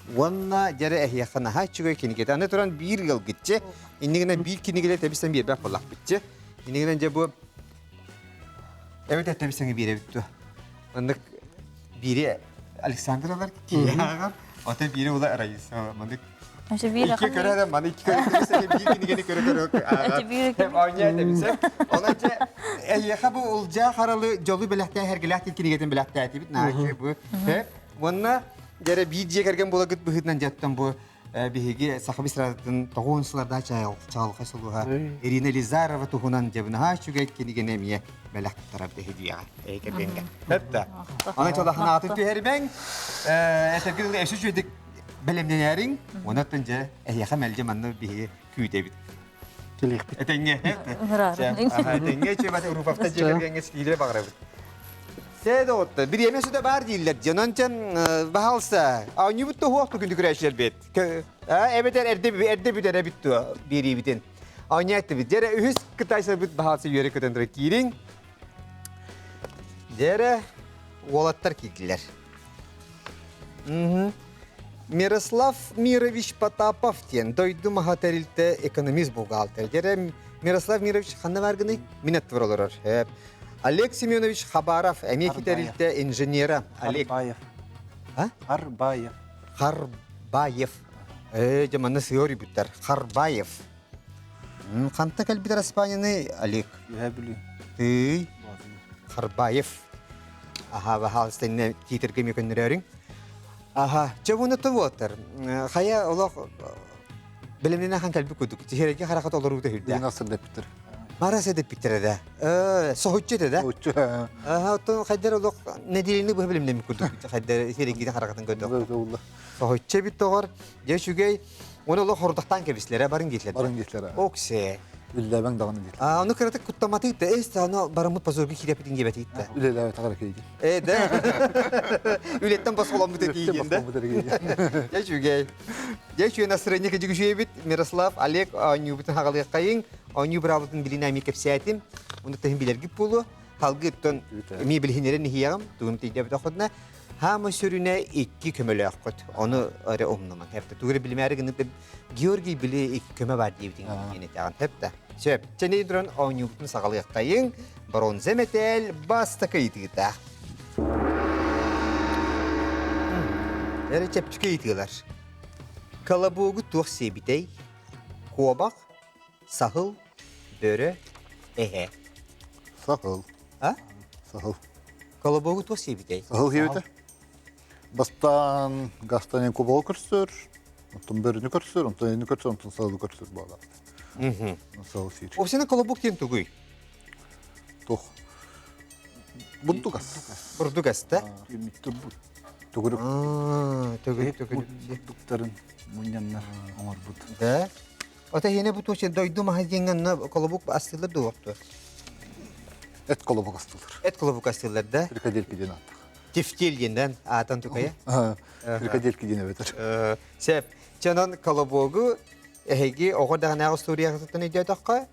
wanna jere ehyakana ha çuga kini gete. Ane turan bir yıl gitçe. İndigine bir kini gele tebisten bir bak bolak bitçe. İndigine je bu evet tebisten bir bittu. Andık biri Александровлар кияга. Ата бири ула Раиса. Мандык Ошо бир İki kere de bana iki kere de seni bir günü gene kere. Eti bir Hem aynı da bize. Onunca ya bu olca haralı jolu belahta her gelah tilkini geten belahta etibit naçı bu. Hep bununla gere bir diye kergen bola git bıhıdan jattan bu bihigi sahibi sıradan toğunslar da çal kasuluha. Irina Lizarova tuhunan cebnaha şu getkini gene miye belahta tarafta hediye. Ey kergenga. Hep de. Ona çola hanatı tüherben etekil eşi çöydük belemlenerin ona tınca yakamel cemanlı bir küyde bit. Келек бит. Etenge. Hırar. Etenge çöbate Urufaf'ta cekergen eskilere bağırır. Şey de otta. Bir yemesi de var değiller. Canancan bahalsa. Aynı bitti huaktu gündü güreşler bit. Evet erde bir dere bitti biri bitin. Aynı etti bit. Dere ühüs kıtaysa bit bahalsa yöre kötendire kirin. Dere volatlar kildiler. Miroslav Mirovich Potapov diyen doydu mahaterilte ekonomist buğalter. Dere Miroslav Mirovich hanna vargını minnet vurulur hep. Oleg Semyonovich Khabarov emeki terilte injenera. Oleg Арбаев. Ha? Арбаев. Kharbayev. Jamanı siyori bitter. Kharbayev. Kanta kalbider İspanya'nı Oleg. Я bileyim. Ey. Kharbayev. Aha bahal seninle titirgemi göndererin. Aha, çabuk da water. Haya Allah bilimine han kalbi kuduk. Tihereki harakat olur da hüdde. Nasıl deptir? Marasa da bitirede. Sohutçu da. Uçu. Aha, to kadar Allah ne dilini bu bilimle mi kuduk? Kadar tihereki de harakatın kuduk. Allah. Sohutçu bit doğar. Ya şu gay onu Allah hordaktan kebislere barın gitler. Barın gitler. Okse. Ülle ben dağını gitler. Onu kırıtık kutlamatık da onu baramut pazargı kirepidin gebetik de. Ülle evet tagara keydi. De. Ületten bas olan bu dediğin de. Ya şu gay. Ya şu nasırınya kecik şu bit Miroslav Oleg anyu bütün hagalı kayın. Anyu bravo'nun biline mi kepsiyatim. Onu tehim bilir gibi pulu. Halgı ton mi bilhinlerin hiyam. Tuğum tiyde bir kodna. Hama sürüne iki kömele akut. Onu öyle omnamak. Hep de tuğra bilmeri gınıp da Georgi bile iki köme var diye bitin yine tağın. Hep de. Şöp. Çene duran anyu bütün sagalı kayın. Bronze metal basta kayıtı da. Yere çepçüke itiyorlar. Kalaboğu tuğ sebitey. Kovak. Sahıl. Döre. Ehe. Sahıl. Ha? Sahıl. Kalaboğu tuğ sebitey. Sahıl hevete. Bastan gastanen kubal kursur. Ondan birini kursur, ondan yeni kursur, ondan sahılı kursur bağlar. Sahıl sir. O senin kalaboğu diyen tuğuy. Toh. Buntu gas. Burdugas da. Ümitte bu. Tuguruk. Tuğuy. Buldukların munyanlar. Omar bud. Da. O da yine bu tuğ şey doydu mahallyengen kalaboğu astılar doğuptu. Et kolu bakastılır. Et kalaboğu astılar da. Frikadel kidin attık. Tiftil yenden atan tukaya. Frikadel kidin evet. Sep. Canan kalaboğu ehegi o kadar ne Suriye kısıttan ediyor dakika.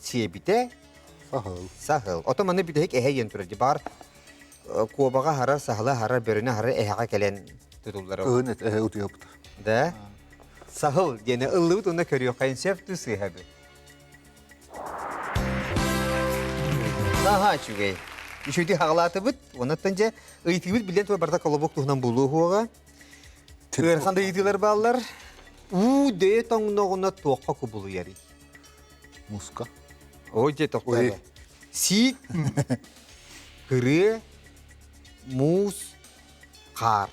Sebite. Sahıl. Sahıl. Otomanı bir de hek ehe yenturacı bar. Kubağa hara sahla hara börüne hara ehe gelen tutulları. Öğünet utu yaptı. Da. Sahıl yine ıllıvut ona körüyor kayın şef tüsü hebi. Daha çügey. İşüdü hağlatı bit. Ona tınca ıyti bit bilen tuva barda kalabok tuhnan buluğu huaga. Erkanda iyitiler bağlar. De tongnağına tuğqa kubulu yeri. Muska. Oje toqtara. Sik. Kırı. Muz. Kar.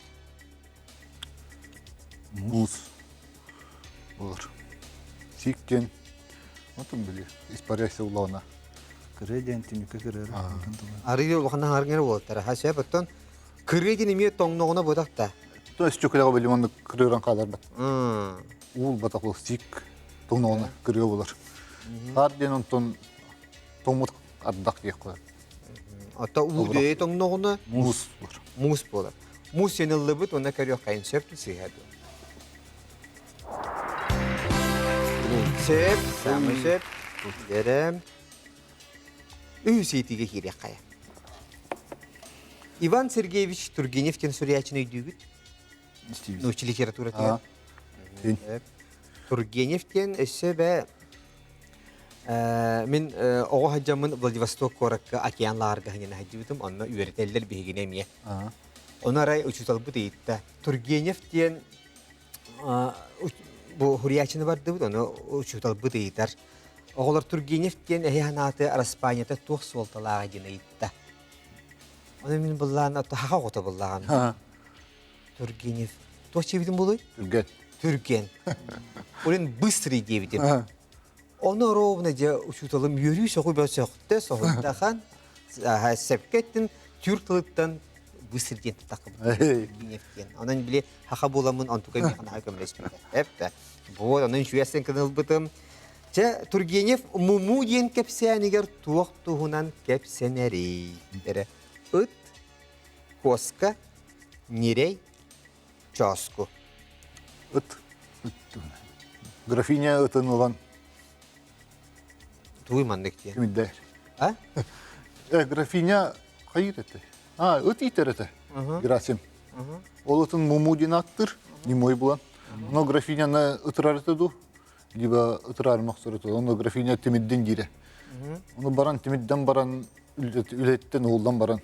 Muz. Olur. Sikten. Otun biliyor. İspariyası ulağına. Kırıden tümükü kırır. Arıyor lokana hargene voltara. Ha şey baton. Kırı dinimiye tongnağına bodakta. То есть чөкөлөгө билим аны кырыган каларда. Ул батаклы сик тоңноны кырыгы болар. Харден онтон томут ардак дек коет. Ата уде tongnağına Мус болар. muz bolar. Muz senilli bit ona körüyor kayın şef tüsü hebi. Şef. Samı şef. Derem. Üsiyetiga kirek kaya. Иван Сергеевич Тургенев тен сурячный дюгит. Научили литература. Тен. Тургенев тен эссе мен оға хаджамын Владивосток коракка океанларга ханена хаджибитим, онна үйретелдер бігіне мие. Onu araya uçutal bu deyip de. Turgenev diyen bu huriyatçını vardı bu da onu uçutal bu deyipler. Oğullar Turgenev diyen ehihanatı Araspanya'da tuğ soltalağa gene de. Onu min bullağın atı haqa ota bullağın. Ha, Turgenev. Tuğ çevirdin buluy? Türgen. Türgen. Onun bыстрый diyebilirim. Ha, Onu ровно uçutalım yürüyü soğuk böyle soğukta soğuktahan sepketin Türk tılıktan bыстрый diyen takım. Hey. Onun bile haqa bulamın antuka bir hana kömleşmedi. Hep de. Bu onun şüyesin kınıl bıtım. Turgenev mumu diyen kepseniger tuğuk tuğunan kepseneri. It, koska, nirey, çosku. It. Grafinya ıtın olan Duymandık diyen. kimid der. Ha? Grafinya hayır etti. Ha, ıt iter etti. Gerasim. Ол ытын мумудин аттыр, немой булан. Но графиняны ытырар етеді, либо ытырар мақсыр етеді. Оны графиня темидден дейді. Оны баран темидден баран, үлеттен олдан баран.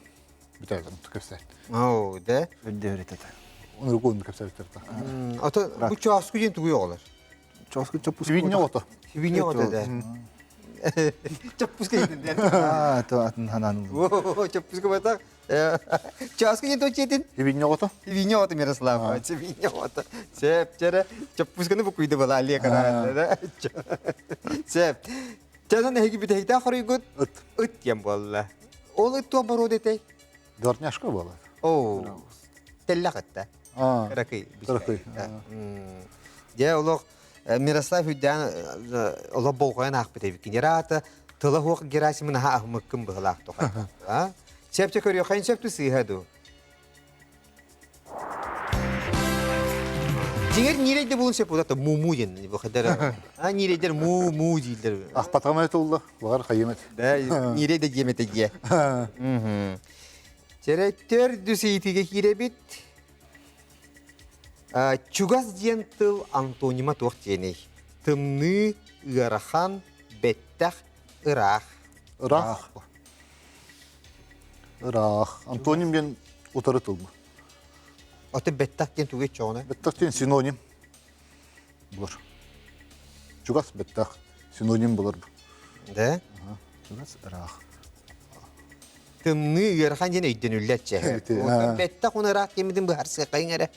Бітайдан кәпсәр. Oo, de. Ödde öğretedi. Оны рукойын кәпсәр етеді. Ata bu çasku diyen tuğuyor olur. Çoğusku çapus. Свинья оты. Hübinye oda de. Çappuska yedin de. Aa, to atın hananın. Oo, çappuska batak. Çasku diyen tuğ yedin. Свинья оты. Hübinye oda Miroslav. Hübinye oda. Sep, çere çappuskanı bu kuydu bala aliye kadar. Sep. Çasan ne gibi tehdi akırı gut. Ыт. It diyen bu Allah. Ol it tuğa baro detey. Дворняшка была. Oo. Tellak hatta. А, Karakay. Karakay, Ya olaq Miroslav hüddan ola boğayan aqbı tebik. Nerata tıla huq Gerasimin ha ahmıkkın bıhlaq toqa. Ha? Sepçe körüyor xayın septu sihadu. Jinger nireyde bulun sepu da mumu yen bu kadar. Ha nireyder mu dildir. Ахпатама это улла, бағар қайымет. Da nireyde yemete giye. Çere tör düseytiге kirebit. Чугас диен тыл антонима туақ деней. Тымны, ырахан, беттах, ырах. Ырах. Ырах. Антоним ден утары тылбы. Оты беттах ден туге чоғына. Беттах ден синоним. Бұлар. Чугас беттах синоним бұлар. Да? Çoğus ıraq. Тымны, ырахан ден өйден үлләтче. Беттах он ырах кемеден бұхарсы қайын әрі.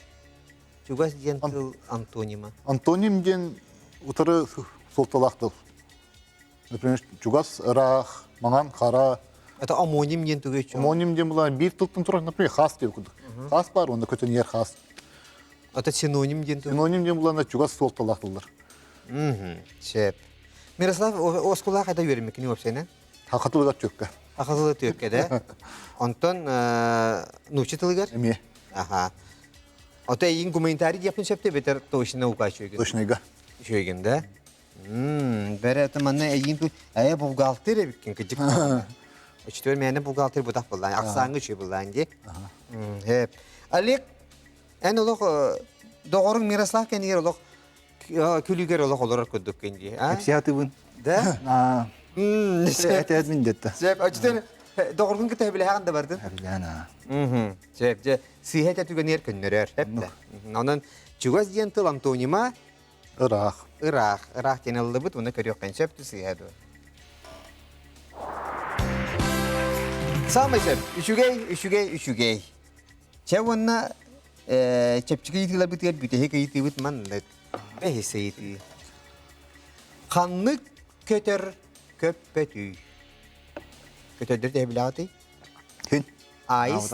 Чугас диен тыл антонима. Антоним ден утары солталақтыл. Например, чугас, ырах, маңан, қара. Это амоним ден туге чоғына. Амоним ден бұлар бір тұлттың тұрар, например, хас деп күдік. Хас бар, онда көтен ер хас. Это синоним ден туге. Синоним ден бұлар чугас солталақтылдар. Шеп. Miroslav, oskulağa kadar yürümek ne yapsana? Хақатылыға чөккі. Akıllı Türkiye'de. Ondan nuşitılgar. Әме, Aha. Ota yiyin komentari yapın septe beter toşina uka şöyle. точныйға. Şöyle. Bere tamanna yiyin tu aya buğaltır ebikin küçük. Açtır mene buğaltır bu da falan. Aksangı şey bulan diye. Hep. Alik en oluk doğrun Miroslav kendi yer oluk külüger oluk olarak kuduk kendi. Hepsi atıbın. Da? Aa, Sep. et min detta. Sep açtır doğrun kitap bile handa vardı. Habilana. Sep sihet tügen yer künnerer hep de. Onun çugas diyen tıl Antonima Ырах. Irak genelde bu bunu körüyor konsept sihet. Sağ mı sep? Üşügey. Çevonna çepçiki yitiler bitiyor bütühe kayıtı bitman ne behisseydi. Kanlık kötür köppetü. Kötüdür de bilatı. Hün. Айс,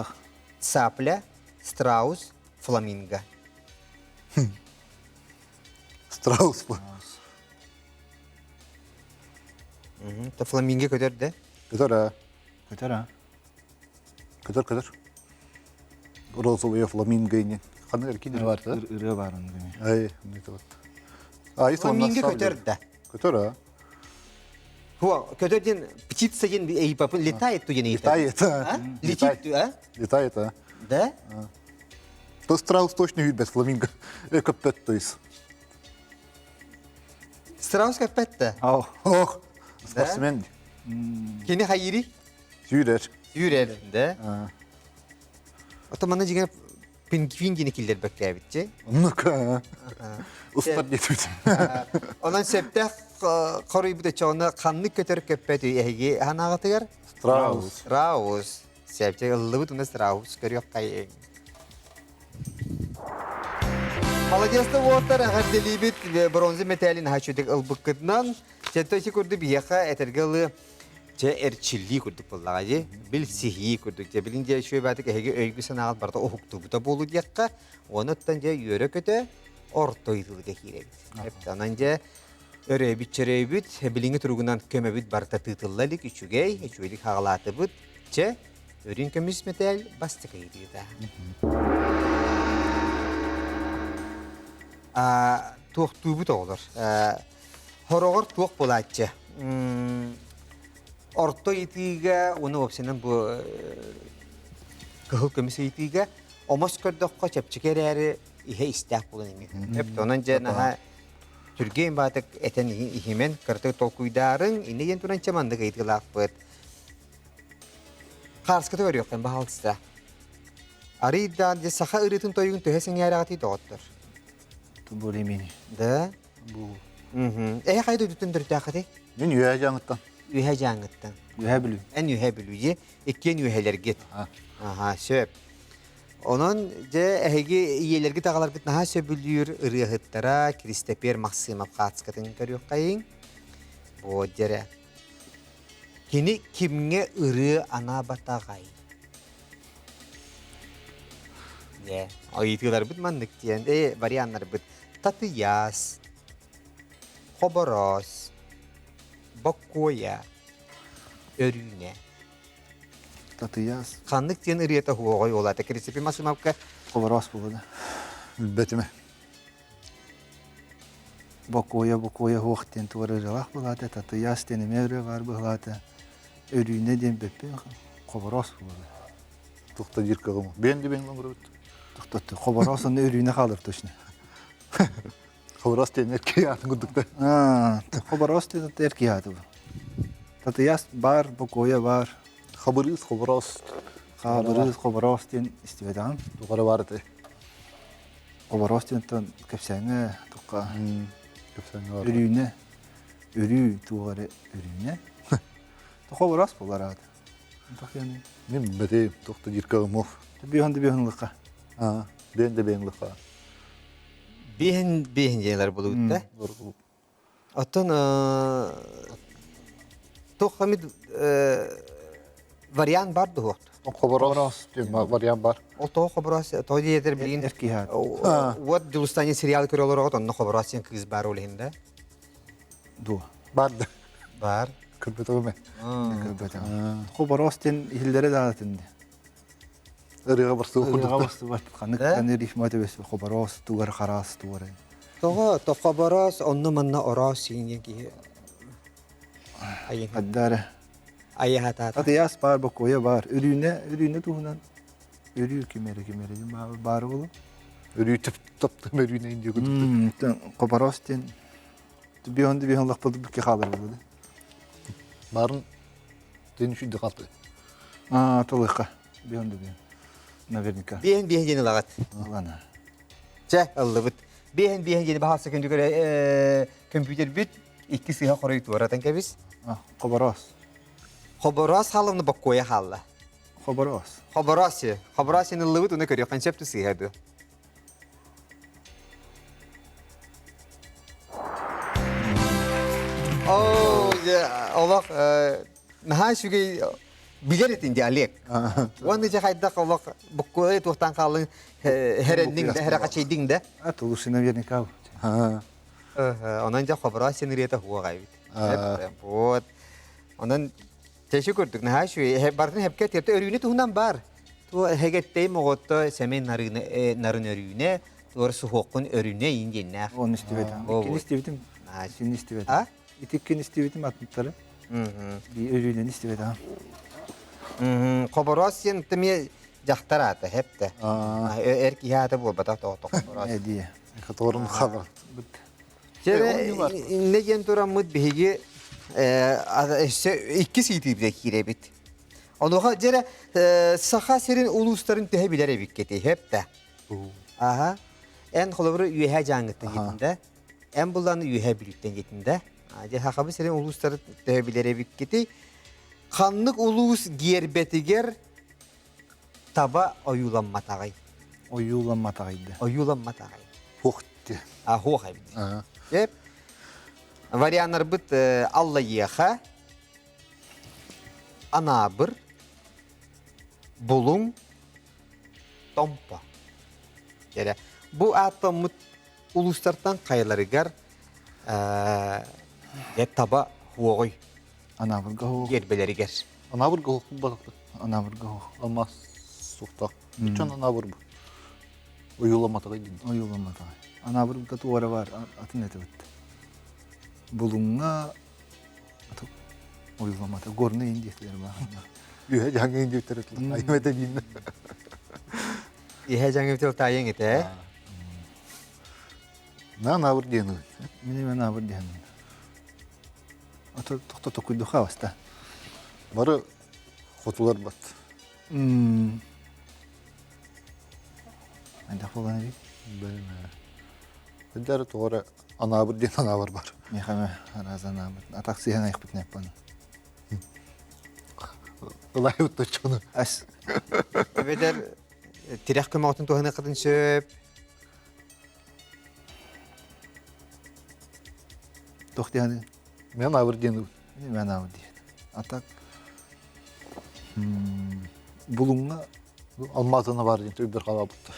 цапля, страус, фламинго. Страус бұл. Это фламинго көтер де. Көтөр, ә. Kötür ha. Көтөр. Розовые фламинго инен. Қаны әркейдер бар, да? Irığı var onun gibi. Ай, не то вот. Айс Фламинго көтер де. Көтөр, ә. Хуа, көтер ден птица ден эйпапын летает ту ден Летает, а? Летит ту, а? Летает, а. Да? То страус точно любит фламинго. Көппет, то есть. Страус көпетті. Au. Ох, спортсмен. Keni hayiri Сүйрер. yürür de. Otomana jingen pingvin killer beklebitçe. Onunla ıslar getirdim. Ondan septe koruyu bir de çoğuna kanlık götürüp köpeti ehgi hanaгаtıgar. Strauss. Strauss. Septe ıllıbıt ona Strauss görüyor kayın. Молодецті оттар ағар делибет бронзы металлин хачудек ылбыққыдынан четтойчы көрді бияқа әтергілі че әрчілі көрдік боллаға же біл сихи көрдік же білін же шөй бәдік әйге өйгі санағат барда оғықты бұта болу дейққа оны оттан же өрі көті ортойдылыға хиребіт. Онан же өрөйбіт чөрөйбіт біліңі тұрғынан көмөбіт барда тытыллалік үшігей үшігейлік хағалаты бұд че өрін көміс металл бастықы едігі. Туох тубут olur. Хорогор туох болатчы. Орто итиге, оны опсенен bu кыхыл көмісі итиге, омос көрдіққа чепчекер әрі ihe istaq болын емен. Hep ondan naha Türkiye'nin batık eten ihimen kırtık tolkuydarın ine yen turan çamandık eğitilaq bıt. Karskıtı görüyorken bahaltısta. Arıdan je saha ırıtın toyun töhesen yaratı doğuttur. Bu emini. Da? Bu. Kaydı dütündür dağıtı? Ben yuyacağınıktan. Ühe canıttan. Yuha bilü. En ühe bilüye, ikken üheler git. Aha, söp. Onun je ehegi iyeler git ağalar git naha söbülüyor ırıhıttara, kristeper maksimap katskatın görüyor kayın. Bu jere. Kini kimge ırı ana batağay. Ya, o itiler bit mandık diyen, varyanlar bit. Tatıyas, Khobaros, Bakkoya, Örüne. Tatıyaz. Kanlık diyen ırıyata huoğay olaydı. Kristeper maksimapka Kovaras bu da. Betime. Bakoya hoğten tuvarıralak bu da. Tatıyaz deni mevre var bu da. Örüne den bepe. Kovaras bu da. Tukta jirkağımı. Ben de ben lan Tuhtatu. Kovarasın örüne kalır toşne. Kavras demek ki yatın gıdıkta. Kovaras den terki hatı bu. Tatıyaz var, bakoya var. Khabarız kavras. Khabırız kovaras den istivedan. Tukara vardı. Kovaras den tan kapsane tukka. Köpsen var. Örüne. Örü tuvarı örüne. Kovaras bular hatı. Tak yani. Ben beteyim. Tukta jirkağımı. Bir hanlıqa. Ben de ben lıka. bihin jeler bulup da. Oton tohamid varian bardı hoht. O kavras. Varyan var. O to Khobaros, to yeter bilin. Erki hat. What Dilustani serial körüyor oton no Khobaros yan kız bar olihinde. Du. Vardı. Bar. Kırpetime. Kovaras den hillere dağıtındı. Irığa barsı okuduk. Gavastı var. Kanık kanı rifmate bes Kovaras tugar kharas tugar. To Khobaros onno manna oras yin ki. Ayın Addare. ayahata. Tatıyaz bar bakoya var. Örüne tuhunan. Örü kimere bar oğlum. Örüğü taptım örüğüne ince gıdıkta. Kovaras den bir hanlık buldu bir kalır oldu. Barın dönüşüydü kaldı. Talıqa. Bir handı bir. Navernika. Bihin yeni lagat. Alana. Çe allıbıt. Bihin yeni bahar sekündü göre kompüter bit. İki siha koruyu tuvaratan kebiz. Kovaras. Khobaros halını bakkoya halla. Kovaras. Khobaros'ın allıbıt onu görüyor. Konsepti sihadu. Allah naha şüge bilir etin dialek. Onu je hayda Allah bakkoya tuğtan kalın herending de her kaçıyding de. Tulusu Navernika. Ondan ja Khobaros'ın riyata huwa gaybit. Bot. Ondan teşekkürdük naha şüge hep barın hep ketiyat örüğünü tuğundan bar. Tu hegettey moğotta semen narın örüğüne doğrusu hokun örüğüne yingenler. Onu istivedim. İkin istivedim. İkin istivedim. Ha? İtikin istivedim atmışları. Bir örüğünden istivedim. Khobaros'ın temiye jahtarata hep de. Erki hata bu batak to Khobaros. Ne diye. Katorun kalır. Jere ne yen turamut bihigi iki siti bile kirebit. Onuğa jere saha serin ulusların tehe biler evikketi hep de. Aha. En kolabırı üyehe cangıttan getinde. En bulanı üyehe birlikten getinde. Aje hakabı serin ulusların tehe biler evikketi. Kanlık ulus giyerbetiger taba oyulanma tağay. Oyulanma tağıydı. Oyulanma tağay. Hohti. Ahu haybi. Aha. Hep. Varianlar bit Allah yiyeha. Anabır. Bulun. Tompa. Yani bu atomut uluslardan kayılarıgar taba huoy Anavurga hoğ. yerbeleri ger. Ana bir gohku balıklı. Anavurga hoğ. Almaz suhta. Uçan ana bir bu. Uyulamata gaydın. Oyulanma tağıydı. Anavurga tuvara var. Atın eti bitti. Bulunga atıp oyulanma tağıydı. Gorna indiyetleri var. Üye jange ince biteretli. Aymete bin. Heyecan gibi tayin ete. Ne ana bir diyeni. Mene ben avur diyen. Atı tokta tokuydu havasta. Barı hotular bat. Ayda falan bir. Bilme. Hıdar doğru ana bir diyen ana var. Mehame harazan avur. Atak siyan ayık bitne yapmanı. Olay uttu çonu. As. Ve der tirek kömağıtın tohuna kadın söp. Tokta yani. Ben ana bir diyeni. Ben avur diyen. Atak. Bulunga Almazına var diyen. Tübür kala buttu.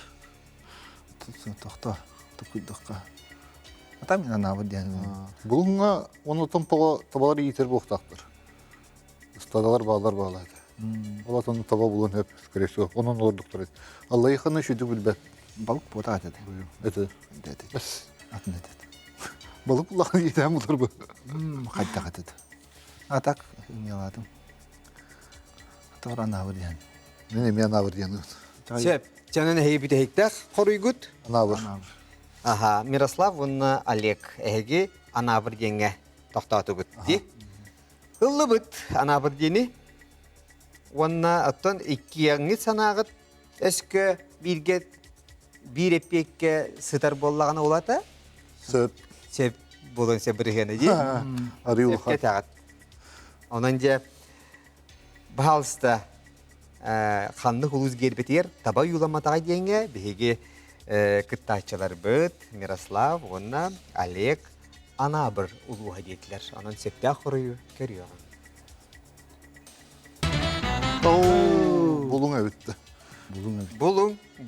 tutsun tokta. Tokuydukka. Atak men avur diyen. Bulunga onu tabaları yitir boğtaktır. Ustadalar bağlaydı. Olatonu taba bulun hep kresi. Onun ordukları. Allah yıkanı şüydü bilbet. Balık bota atedi. Eti. Dedi. Atın dedi. Balık bulan yiyden bulur bu. Kayda atedi. Atak yaladım. Atak avur diyen. Benim yan avır diyeni. Söp. Canın heyi bir hektar koruygut. Ana avır. Aha, Miroslav bunu Alek ehegi anabır yenge toktatı gutti. Hıllı bit anabır yeni. Ona atın iki yangi sanağıt eski bir epekke sıtar bollağına olata. Söp. Söp bulun sebirgene ji. Arıyor Söpke tağıt. Onunca bahalsta kanlı huluz gerbetiyer taba yulama tağıt yenge bihegi kıttaççılar bit, Miroslav, ona Alek, anabır ulu hadiyetler. Onun septe kuruyor, görüyor. Bulun evitti.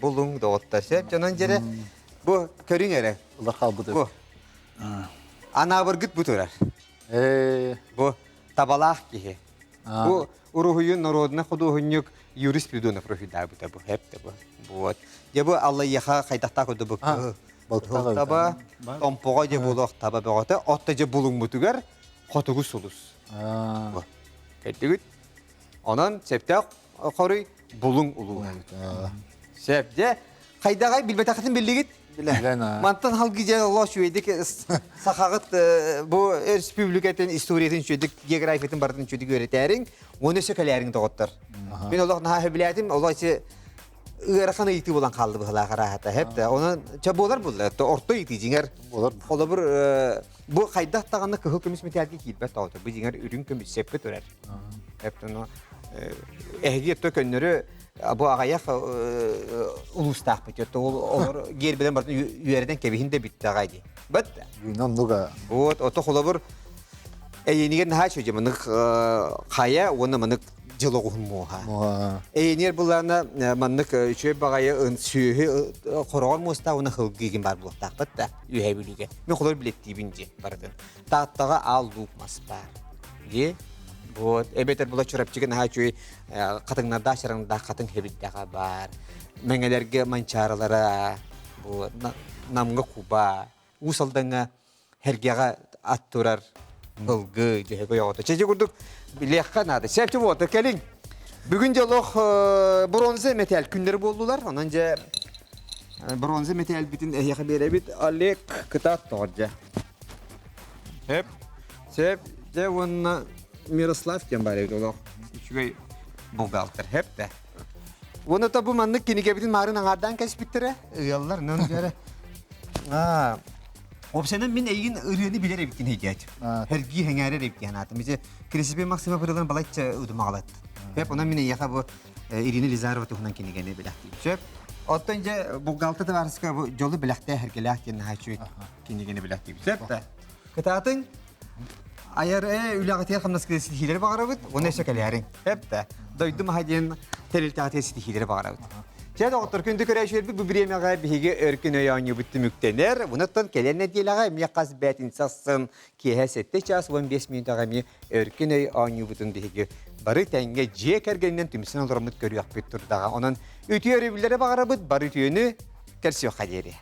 Bulun doğutta sep. Canın jere bu körün ere. Allah kabul et. Bu. Anabır gıt bu törer. Bu tabalak gibi. Bu uruhuyun naroduna kuduhunyuk yurist biduna profilda bu hep de bu. Bu. Ya bu Allah yaha kaydakta kodu bu. Balıkta Taba tompoğa je bulaq taba bağata otta je bulun butugar kotugu sulus. Bu. Kettigit. Onan septe qoruy bulun ulu. Septe kaydagay bilbetakatın billigit. Mantan halkı je Allah şüyedik sakağıt bu respublikaten historiyatin şüyedik geografiyatin bardan şüyedik öğreterin. Onu sökelerin doğuttar. Ben Allah naha bilatim Allah ise Iğrakan'a yıktı bulan kaldı bu halakara hatta hep de onun çabular buldu. Orta yıktı jinger. Olabır bu kaydak tağında kıhıl kömüs metalki kilbet oldu. Bu jinger ürün kömüs sepet örer. Hep de o ehgiyet tökönleri bu ağayak ulus takpet yotta. Olur gerbeden bardan yüerden kebihin de bitti ağaydı. Bitti. Yunan nuga. Bu oto olabır yenigen ha çocuğum mınık kaya onu mınık Jaloğun muha. Eğer bunlarına manlık şöyle bağaya sühü koran musta ona hılgıgın var bu takpat da ühebiliğe. Ben kolay biletti bince bardın. Tahtağa al lukmas var. Ye bu ebeter bula çorap çıkan ha şöyle katınlar da şarında katın hebitte var. Mengelerge mançaralara bu namga kuba usaldanga hergega atturar hılgı diye koyuyordu. Çeşit kurduk. Bilekkan adı. Septi bu gelin. Bugün jaloq bronze metal günleri boldular. Onunca bronze metal bitin ehyaqa berebit Alek kıtat torja. Hep sep de ona Miroslav diyen bari oloq. Üçüge bulgaltır hep de. Onu da bu manlık kinikebitin marın ağardan kesbittere. Yallar ne önce. Opsiyonun min egin ırığını bilir ebikin heyet. Her gi hengere ebikin hayatım. Bize krisipi maksima pırılan balaytça ödüm ağlat. Hep ona min eyaka bu irini Lizarova tuhunan kinikene bilakti. Şöp. Ottonca bu galta da varska bu jolu bilakti hergelak yerine haçu kinikene bilakti. Şöp da. Kıtatın ayar ülaqatiya qamnas krisi hileri bağırabıt. Onu şekelerin. Hep de. Doydum hadiyen teliltaqatiya siti hileri bağırabıt. Şey doktor kündü köreşür bu biriyeme bihige örkün öyanı bitti müktener. Bundan kelene dilaga miqas betin sassın ki hesette ças 15 minut agami örkün öyanı bitin bihige barı tenge jekergenden tümsün olurmut görüyor bittur daha. Onun ütüyor evlere bağırabıt barı tüyünü kersiyor kaderi.